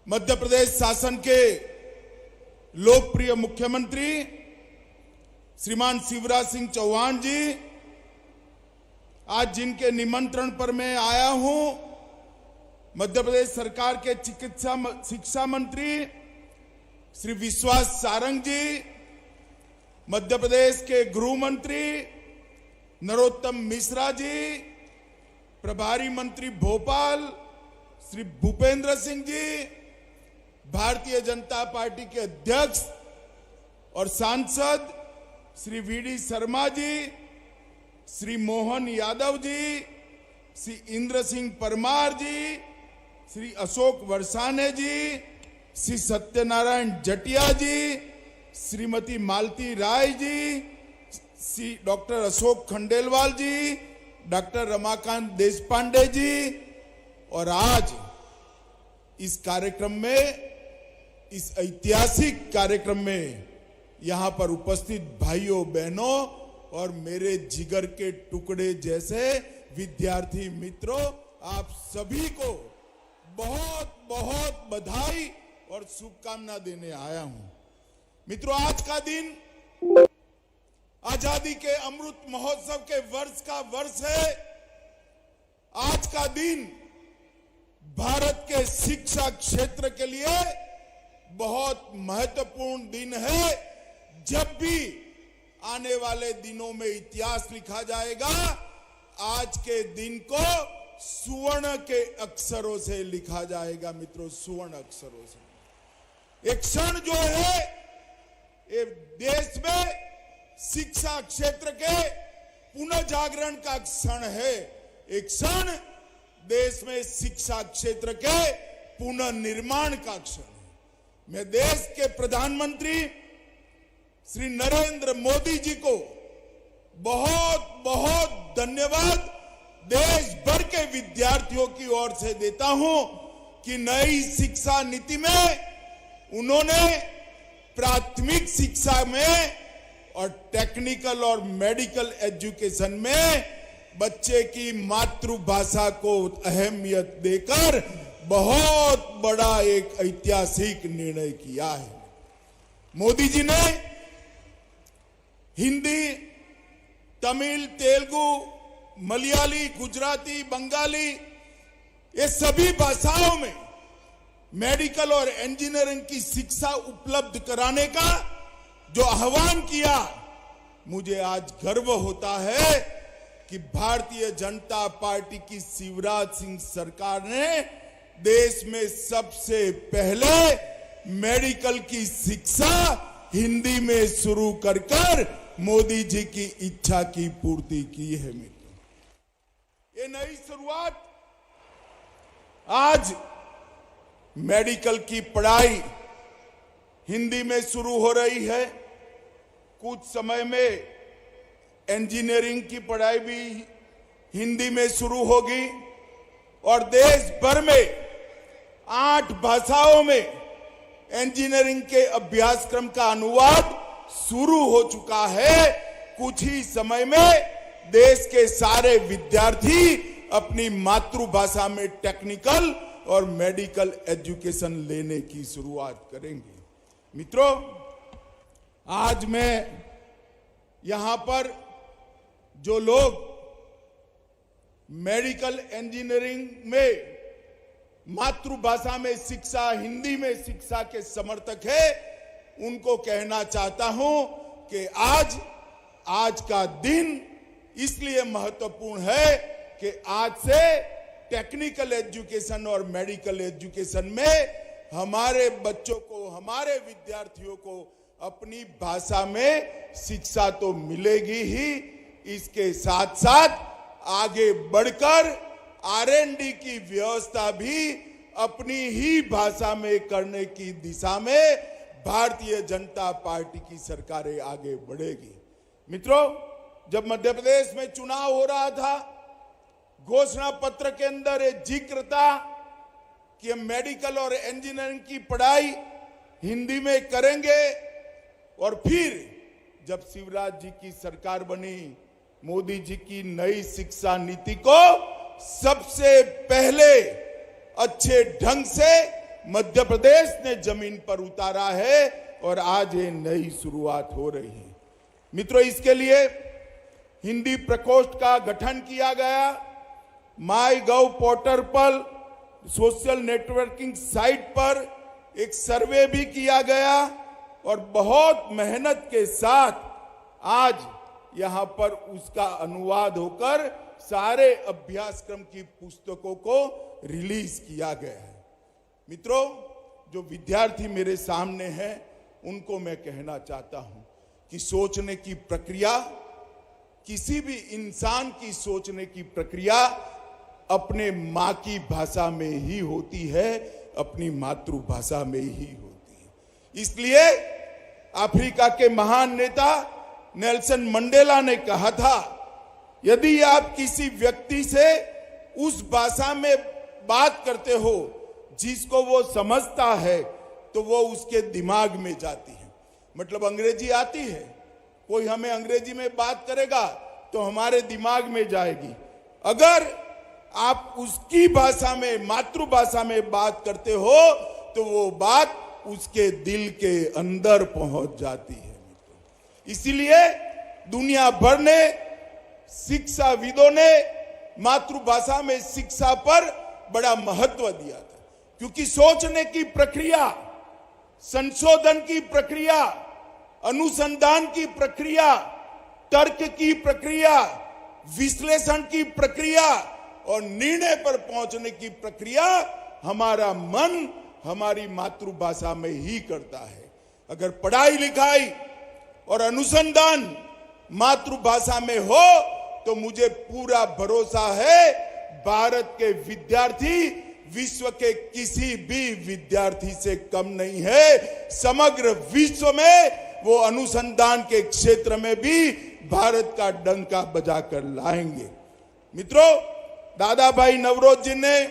मध्य प्रदेश शासन के लोकप्रिय मुख्यमंत्री श्रीमान शिवराज सिंह चौहान जी, आज जिनके निमंत्रण पर मैं आया हूं, मध्य प्रदेश सरकार के शिक्षा मंत्री श्री विश्वास सारंग जी, मध्य प्रदेश के गृह मंत्री नरोत्तम मिश्रा जी, प्रभारी मंत्री भोपाल श्री भूपेंद्र सिंह जी, भारतीय जनता पार्टी के अध्यक्ष और सांसद श्री VD शर्मा जी, श्री मोहन यादव जी, श्री इंद्र सिंह परमार जी, श्री अशोक वर्षाने जी, श्री सत्यनारायण जटिया जी, श्रीमती मालती राय जी, श्री डॉक्टर अशोक खंडेलवाल जी, डॉक्टर रमाकांत देशपांडे जी। और आज इस कार्यक्रम में, इस ऐतिहासिक कार्यक्रम में यहां पर उपस्थित भाइयों बहनों और मेरे जिगर के टुकड़े जैसे विद्यार्थी मित्रों, आप सभी को बहुत बहुत बधाई और शुभकामना देने आया हूं। मित्रों, आज का दिन आजादी के अमृत महोत्सव के वर्ष का वर्ष है। आज का दिन भारत के शिक्षा क्षेत्र के लिए बहुत महत्वपूर्ण दिन है। जब भी आने वाले दिनों में इतिहास लिखा जाएगा, आज के दिन को सुवर्ण के अक्षरों से लिखा जाएगा। मित्रों, सुवर्ण अक्षरों से। एक क्षण जो है ये देश में शिक्षा क्षेत्र के पुनः जागरण का क्षण है। एक क्षण देश में शिक्षा क्षेत्र के पुनर्निर्माण का क्षण है। मैं देश के प्रधानमंत्री श्री नरेंद्र मोदी जी को बहुत बहुत धन्यवाद देश भर के विद्यार्थियों की ओर से देता हूं कि नई शिक्षा नीति में उन्होंने प्राथमिक शिक्षा में और टेक्निकल और मेडिकल एजुकेशन में बच्चे की मातृभाषा को अहमियत देकर बहुत बड़ा एक ऐतिहासिक निर्णय किया है। मोदी जी ने हिंदी, तमिल, तेलुगु, मलयाली, गुजराती, बंगाली ये सभी भाषाओं में मेडिकल और इंजीनियरिंग की शिक्षा उपलब्ध कराने का जो आह्वान किया, मुझे आज गर्व होता है कि भारतीय जनता पार्टी की शिवराज सिंह सरकार ने देश में सबसे पहले मेडिकल की शिक्षा हिंदी में शुरू कर मोदी जी की इच्छा की पूर्ति की है। मित्रों, ये नई शुरुआत आज मेडिकल की पढ़ाई हिंदी में शुरू हो रही है। कुछ समय में इंजीनियरिंग की पढ़ाई भी हिंदी में शुरू होगी और देश भर में 8 भाषाओं में इंजीनियरिंग के अभ्यासक्रम का अनुवाद शुरू हो चुका है। कुछ ही समय में देश के सारे विद्यार्थी अपनी मातृभाषा में टेक्निकल और मेडिकल एजुकेशन लेने की शुरुआत करेंगे। मित्रों, आज मैं यहां पर जो लोग मेडिकल इंजीनियरिंग में मातृभाषा में शिक्षा, हिंदी में शिक्षा के समर्थक है, उनको कहना चाहता हूं कि आज का दिन इसलिए महत्वपूर्ण है कि आज से टेक्निकल एजुकेशन और मेडिकल एजुकेशन में हमारे बच्चों को, हमारे विद्यार्थियों को अपनी भाषा में शिक्षा तो मिलेगी ही, इसके साथ साथ आगे बढ़कर R&D की व्यवस्था भी अपनी ही भाषा में करने की दिशा में भारतीय जनता पार्टी की सरकारें आगे बढ़ेगी। मित्रों, जब मध्य प्रदेश में चुनाव हो रहा था, घोषणा पत्र के अंदर एक जिक्र था कि हम मेडिकल और इंजीनियरिंग की पढ़ाई हिंदी में करेंगे। और फिर जब शिवराज जी की सरकार बनी, मोदी जी की नई शिक्षा नीति को सबसे पहले अच्छे ढंग से मध्य प्रदेश ने जमीन पर उतारा है और आज ये नई शुरुआत हो रही है। मित्रों, इसके लिए हिंदी प्रकोष्ठ का गठन किया गया। माईगव पोर्टल पर, सोशल नेटवर्किंग साइट पर एक सर्वे भी किया गया और बहुत मेहनत के साथ आज यहां पर उसका अनुवाद होकर सारे अभ्यासक्रम की पुस्तकों को रिलीज किया गया है। मित्रों, जो विद्यार्थी मेरे सामने हैं, उनको मैं कहना चाहता हूं कि सोचने की प्रक्रिया, किसी भी इंसान की सोचने की प्रक्रिया अपने मां की भाषा में ही होती है, अपनी मातृभाषा में ही होती है। इसलिए अफ्रीका के महान नेता नेल्सन मंडेला ने कहा था, यदि आप किसी व्यक्ति से उस भाषा में बात करते हो जिसको वो समझता है, तो वो उसके दिमाग में जाती है। मतलब अंग्रेजी आती है, कोई हमें अंग्रेजी में बात करेगा तो हमारे दिमाग में जाएगी। अगर आप उसकी भाषा में, मातृभाषा में बात करते हो तो वो बात उसके दिल के अंदर पहुंच जाती है। इसीलिए दुनिया भर ने, शिक्षाविदों ने मातृभाषा में शिक्षा पर बड़ा महत्व दिया था, क्योंकि सोचने की प्रक्रिया, संशोधन की प्रक्रिया, अनुसंधान की प्रक्रिया, तर्क की प्रक्रिया, विश्लेषण की प्रक्रिया और निर्णय पर पहुंचने की प्रक्रिया हमारा मन हमारी मातृभाषा में ही करता है। अगर पढ़ाई लिखाई और अनुसंधान मातृभाषा में हो तो मुझे पूरा भरोसा है भारत के विद्यार्थी विश्व के किसी भी विद्यार्थी से कम नहीं है। समग्र विश्व में वो अनुसंधान के क्षेत्र में भी भारत का डंका बजाकर लाएंगे। मित्रों, दादा भाई नवरोज जी ने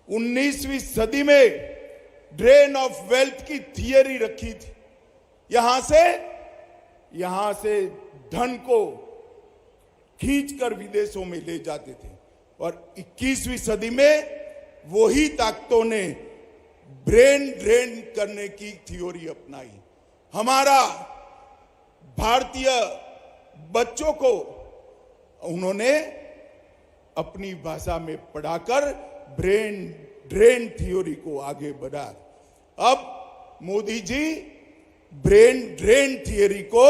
19वीं सदी में ड्रेन ऑफ वेल्थ की थियरी रखी थी। यहां से धन को खींचकर विदेशों में ले जाते थे और 21वीं सदी में वही ताकतों ने ब्रेन ड्रेन करने की थ्योरी अपनाई। हमारा भारतीय बच्चों को उन्होंने अपनी भाषा में पढ़ाकर ब्रेन ड्रेन थ्योरी को आगे बढ़ा। अब Modi ji brain drain theory को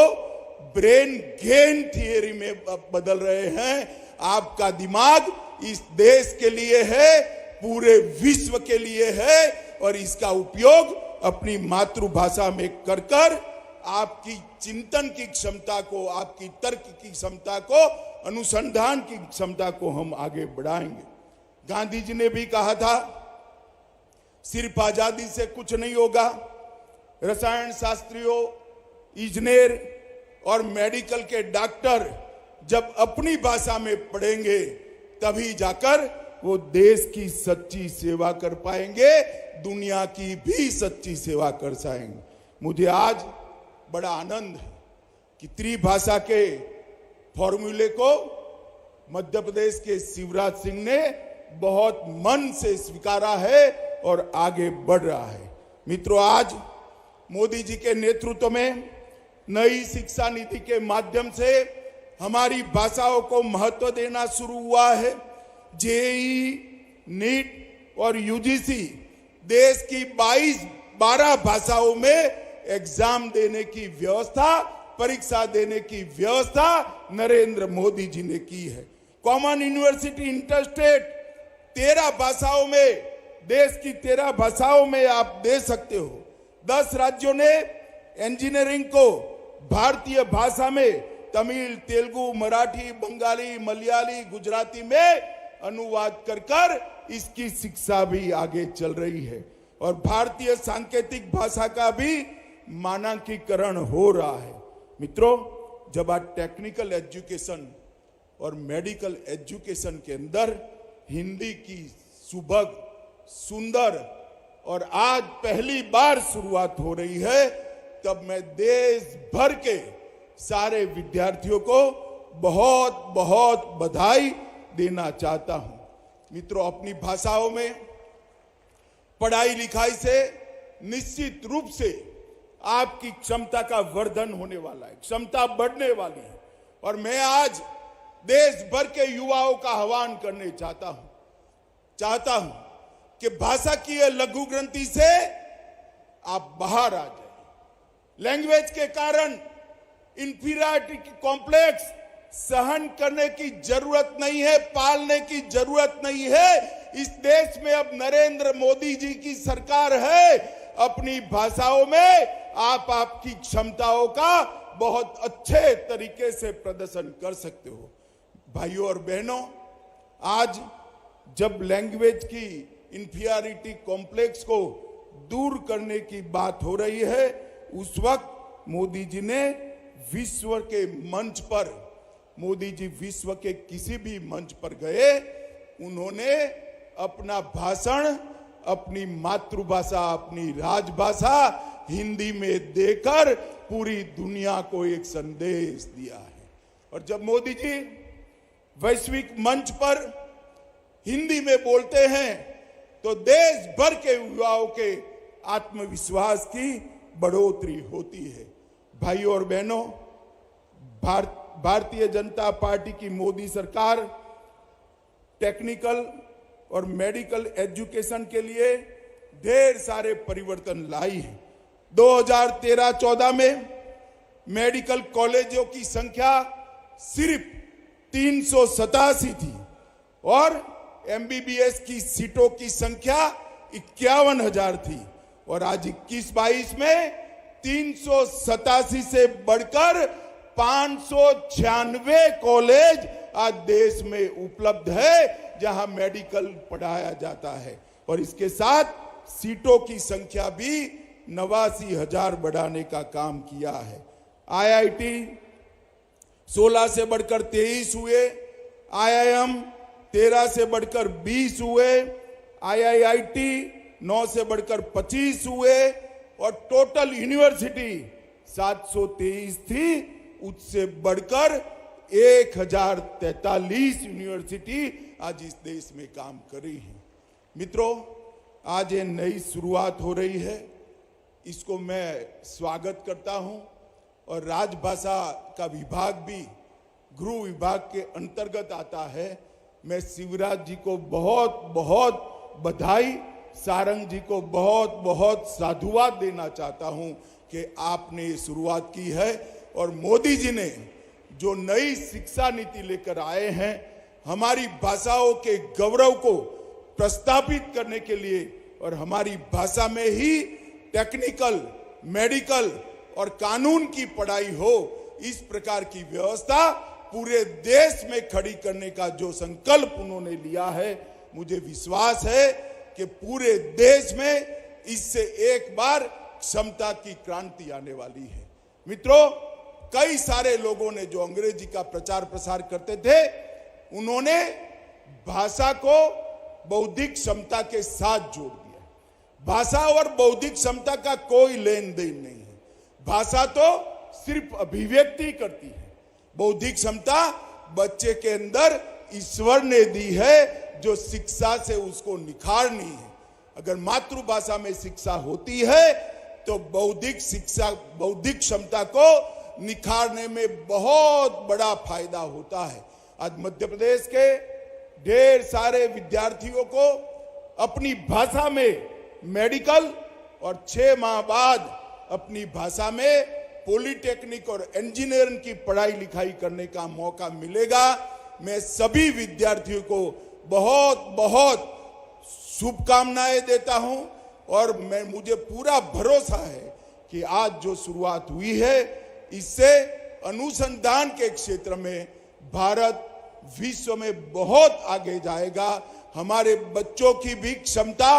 ब्रेन गेन थियरी में बदल रहे हैं। आपका दिमाग इस देश के लिए है, पूरे विश्व के लिए है और इसका उपयोग अपनी मातृभाषा में कर कर आपकी चिंतन की क्षमता को, आपकी तर्क की क्षमता को, अनुसंधान की क्षमता को हम आगे बढ़ाएंगे। गांधी जी ने भी कहा था, सिर्फ आजादी से कुछ नहीं होगा। रसायन शास्त्रियों, इंजीनियर और मेडिकल के डॉक्टर जब अपनी भाषा में पढ़ेंगे तभी जाकर वो देश की सच्ची सेवा कर पाएंगे, दुनिया की भी सच्ची सेवा कर पाएंगे। मुझे आज बड़ा आनंद है कि त्रिभाषा के फॉर्मूले को मध्य प्रदेश के शिवराज सिंह ने बहुत मन से स्वीकारा है और आगे बढ़ रहा है। मित्रों, आज मोदी जी के नेतृत्व में नई शिक्षा नीति के माध्यम से हमारी भाषाओं को महत्व देना शुरू हुआ है। जेईई, नीट और यूजीसी देश की 12 भाषाओं में एग्जाम देने की व्यवस्था, परीक्षा देने की व्यवस्था नरेंद्र मोदी जी ने की है। कॉमन यूनिवर्सिटी इंटरस्टेट 13 भाषाओं में, देश की 13 भाषाओं में आप दे सकते हो। 10 राज्यों ने इंजीनियरिंग को भारतीय भाषा में तमिल, तेलुगु, मराठी, बंगाली, मलयाली, गुजराती में अनुवाद कर इसकी शिक्षा भी आगे चल रही है और भारतीय सांकेतिक भाषा का भी मानकीकरण हो रहा है। मित्रों, जब आज टेक्निकल एजुकेशन और मेडिकल एजुकेशन के अंदर हिंदी की सुभग, सुंदर और आज पहली बार शुरुआत हो रही है, तब मैं देश भर के सारे विद्यार्थियों को बहुत बहुत बधाई देना चाहता हूं। मित्रों, अपनी भाषाओं में पढ़ाई लिखाई से निश्चित रूप से आपकी क्षमता का वर्धन होने वाला है, क्षमता बढ़ने वाली है और मैं आज देश भर के युवाओं का आह्वान करने चाहता हूं कि भाषा की यह लघु ग्रंथि से आप बाहर आ जाए। लैंग्वेज के कारण इंफीरियरिटी कॉम्प्लेक्स सहन करने की जरूरत नहीं है, पालने की जरूरत नहीं है। इस देश में अब नरेंद्र मोदी जी की सरकार है। अपनी भाषाओं में आप आपकी क्षमताओं का बहुत अच्छे तरीके से प्रदर्शन कर सकते हो। भाइयों और बहनों, आज जब लैंग्वेज की इंफीरियरिटी कॉम्प्लेक्स को दूर करने की बात हो रही है, उस वक्त मोदी जी ने विश्व के मंच पर, मोदी जी विश्व के किसी भी मंच पर गए, उन्होंने अपना भाषण अपनी मातृभाषा, अपनी राजभाषा हिंदी में देकर पूरी दुनिया को एक संदेश दिया है। और जब मोदी जी वैश्विक मंच पर हिंदी में बोलते हैं तो देश भर के युवाओं के आत्मविश्वास की बढ़ोतरी होती है। भाइयों और बहनों, भारतीय जनता पार्टी की मोदी सरकार टेक्निकल और मेडिकल एजुकेशन के लिए ढेर सारे परिवर्तन लाई है। 2013-14 में मेडिकल कॉलेजों की संख्या सिर्फ 387 थी और एमबीबीएस की सीटों की संख्या 51,000 थी और आज 21-22 में 387 से बढ़कर 596 कॉलेज आज देश में उपलब्ध है जहां मेडिकल पढ़ाया जाता है और इसके साथ सीटों की संख्या भी 89,000 बढ़ाने का काम किया है। आईआईटी 16 से बढ़कर 23 हुए, आईआईएम 13 से बढ़कर 20 हुए, आईआईआईटी 9 से बढ़कर 25 हुए और टोटल यूनिवर्सिटी 723 थी, उससे बढ़कर 1043 यूनिवर्सिटी आज इस देश में काम कर रही है। मित्रों, आज ये नई शुरुआत हो रही है, इसको मैं स्वागत करता हूं और राजभाषा का विभाग भी गृह विभाग के अंतर्गत आता है। मैं शिवराज जी को बहुत बहुत बधाई, सारंग जी को बहुत बहुत साधुवाद देना चाहता हूं कि आपने ये शुरुआत की है और मोदी जी ने जो नई शिक्षा नीति लेकर आए हैं, हमारी भाषाओं के गौरव को प्रस्थापित करने के लिए और हमारी भाषा में ही टेक्निकल, मेडिकल और कानून की पढ़ाई हो, इस प्रकार की व्यवस्था पूरे देश में खड़ी करने का जो संकल्प उन्होंने लिया है, मुझे विश्वास है कि पूरे देश में इससे एक बार क्षमता की क्रांति आने वाली है। मित्रों, कई सारे लोगों ने जो अंग्रेजी का प्रचार प्रसार करते थे, उन्होंने भाषा को बौद्धिक क्षमता के साथ जोड़ दिया। भाषा और बौद्धिक क्षमता का कोई लेन देन नहीं है। भाषा तो सिर्फ अभिव्यक्ति करती है, बौद्धिक क्षमता बच्चे के अंदर ईश्वर ने दी है जो शिक्षा से उसको निखारनी है। अगर मातृभाषा में शिक्षा होती है तो बौद्धिक क्षमता को निखारने में बहुत बड़ा फायदा होता है। आज मध्य प्रदेश के ढेर सारे विद्यार्थियों को अपनी भाषा में मेडिकल और 6 माह बाद अपनी भाषा में पॉलिटेक्निक और इंजीनियरिंग की पढ़ाई लिखाई करने का मौका मिलेगा। मैं सभी विद्यार्थियों को बहुत बहुत शुभकामनाएं देता हूं और मुझे पूरा भरोसा है कि आज जो शुरुआत हुई है, इससे अनुसंधान के क्षेत्र में भारत विश्व में बहुत आगे जाएगा। हमारे बच्चों की भी क्षमता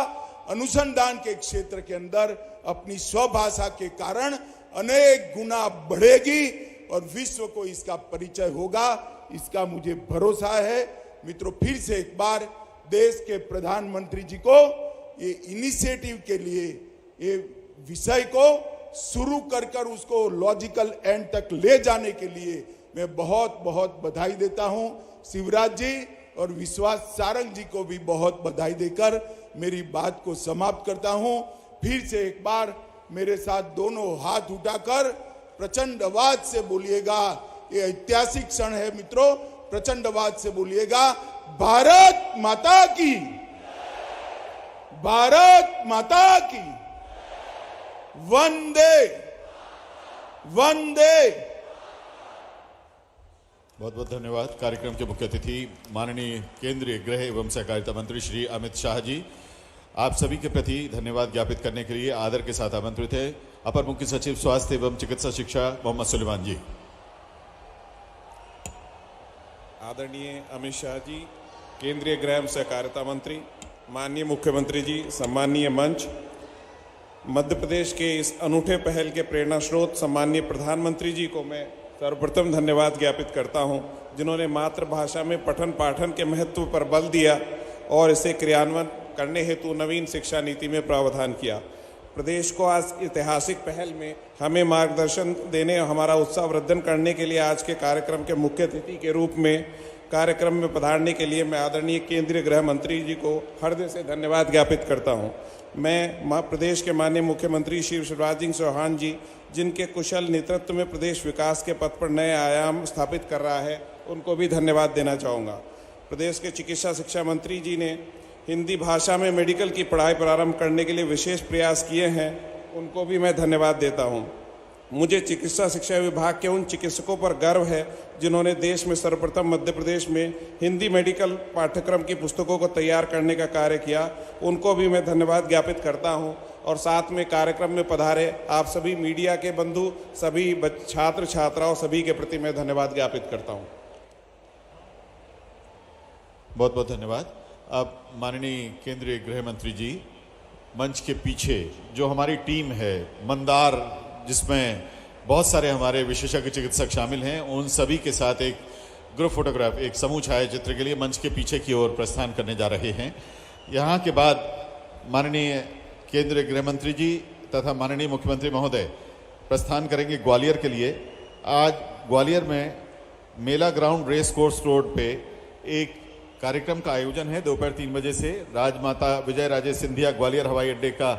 अनुसंधान के क्षेत्र के अंदर अपनी स्वभाषा के कारण अनेक गुना बढ़ेगी और विश्व को इसका परिचय होगा, इसका मुझे भरोसा है। मित्रों, फिर से एक बार देश के प्रधानमंत्री जी को ये इनिशिएटिव के लिए, ये विषय को शुरू कर उसको लॉजिकल एंड तक ले जाने के लिए मैं बहुत बहुत बधाई देता हूं। शिवराज जी और विश्वास सारंग जी को भी बहुत बधाई देकर मेरी बात को समाप्त करता हूं। फिर से एक बार मेरे साथ दोनों हाथ उठाकर प्रचंड आवाज से बोलिएगा, ये ऐतिहासिक क्षण है मित्रों, प्रचंड आवाज से बोलिएगा, भारत माता की, भारत माता की, वंदे वंदे। बहुत बहुत धन्यवाद। कार्यक्रम के मुख्य अतिथि माननीय केंद्रीय गृह एवं सहकारिता मंत्री श्री अमित शाह जी, आप सभी के प्रति धन्यवाद ज्ञापित करने के लिए आदर के साथ आमंत्रित है अपर मुख्य सचिव स्वास्थ्य एवं चिकित्सा शिक्षा मोहम्मद सुलेमान जी। आदरणीय अमित शाह जी, केंद्रीय गृह एवं सहकारिता मंत्री, माननीय मुख्यमंत्री जी, सम्मानीय मंच, मध्य प्रदेश के इस अनूठे पहल के प्रेरणा स्रोत सम्मानीय प्रधानमंत्री जी को मैं सर्वप्रथम धन्यवाद ज्ञापित करता हूं, जिन्होंने मातृभाषा में पठन पाठन के महत्व पर बल दिया और इसे क्रियान्वयन करने हेतु नवीन शिक्षा नीति में प्रावधान किया। प्रदेश को आज ऐतिहासिक पहल में हमें मार्गदर्शन देने और हमारा उत्साह वर्धन करने के लिए आज के कार्यक्रम के मुख्य अतिथि के रूप में कार्यक्रम में पधारने के लिए मैं आदरणीय केंद्रीय गृह मंत्री जी को हृदय से धन्यवाद ज्ञापित करता हूं। मैं प्रदेश के माननीय मुख्यमंत्री श्री शिवराज सिंह चौहान जी, जिनके कुशल नेतृत्व में प्रदेश विकास के पथ पर नए आयाम स्थापित कर रहा है, उनको भी धन्यवाद देना चाहूँगा। प्रदेश के चिकित्सा शिक्षा मंत्री जी ने हिंदी भाषा में मेडिकल की पढ़ाई प्रारंभ करने के लिए विशेष प्रयास किए हैं, उनको भी मैं धन्यवाद देता हूं। मुझे चिकित्सा शिक्षा विभाग के उन चिकित्सकों पर गर्व है जिन्होंने देश में सर्वप्रथम मध्य प्रदेश में हिंदी मेडिकल पाठ्यक्रम की पुस्तकों को तैयार करने का कार्य किया, उनको भी मैं धन्यवाद ज्ञापित करता हूं। और साथ में कार्यक्रम में पधारे आप सभी मीडिया के बंधु, सभी छात्र छात्राओं, सभी के प्रति मैं धन्यवाद ज्ञापित करता हूं। बहुत बहुत धन्यवाद। अब माननीय केंद्रीय गृह मंत्री जी, मंच के पीछे जो हमारी टीम है मंदार, जिसमें बहुत सारे हमारे विशेषज्ञ चिकित्सक शामिल हैं, उन सभी के साथ एक ग्रुप फोटोग्राफ, एक समूह छायाचित्र के लिए मंच के पीछे की ओर प्रस्थान करने जा रहे हैं। यहाँ के बाद माननीय केंद्रीय गृह मंत्री जी तथा माननीय मुख्यमंत्री महोदय प्रस्थान करेंगे ग्वालियर के लिए। आज ग्वालियर में मेला ग्राउंड रेस कोर्स रोड पे एक कार्यक्रम का आयोजन है दोपहर 3 बजे से। राजमाता विजय राजे सिंधिया ग्वालियर हवाई अड्डे का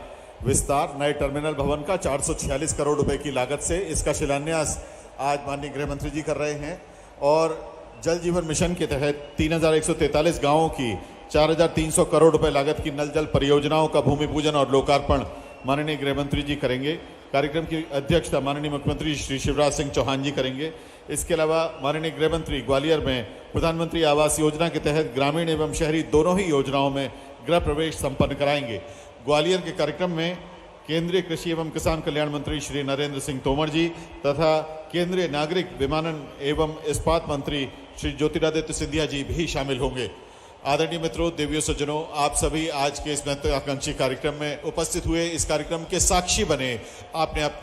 विस्तार, नए टर्मिनल भवन का 446 करोड़ रुपए की लागत से, इसका शिलान्यास आज माननीय गृह मंत्री जी कर रहे हैं। और जल जीवन मिशन के तहत 3143 गांवों की 4300 करोड़ रुपए लागत की नल जल परियोजनाओं का भूमि पूजन और लोकार्पण माननीय गृह मंत्री जी करेंगे। कार्यक्रम की अध्यक्षता माननीय मुख्यमंत्री श्री शिवराज सिंह चौहान जी करेंगे। इसके अलावा माननीय गृह मंत्री ग्वालियर में प्रधानमंत्री आवास योजना के तहत ग्रामीण एवं शहरी दोनों ही योजनाओं में गृह प्रवेश संपन्न कराएंगे। ग्वालियर के कार्यक्रम में केंद्रीय कृषि एवं किसान कल्याण मंत्री श्री नरेंद्र सिंह तोमर जी तथा केंद्रीय नागरिक विमानन एवं इस्पात मंत्री श्री ज्योतिरादित्य सिंधिया जी भी शामिल होंगे। आदरणीय मित्रों, देवियों, सज्जनों, आप सभी आज के इस महत्वाकांक्षी कार्यक्रम में उपस्थित हुए, इस कार्यक्रम के साक्षी बने। आपने अपना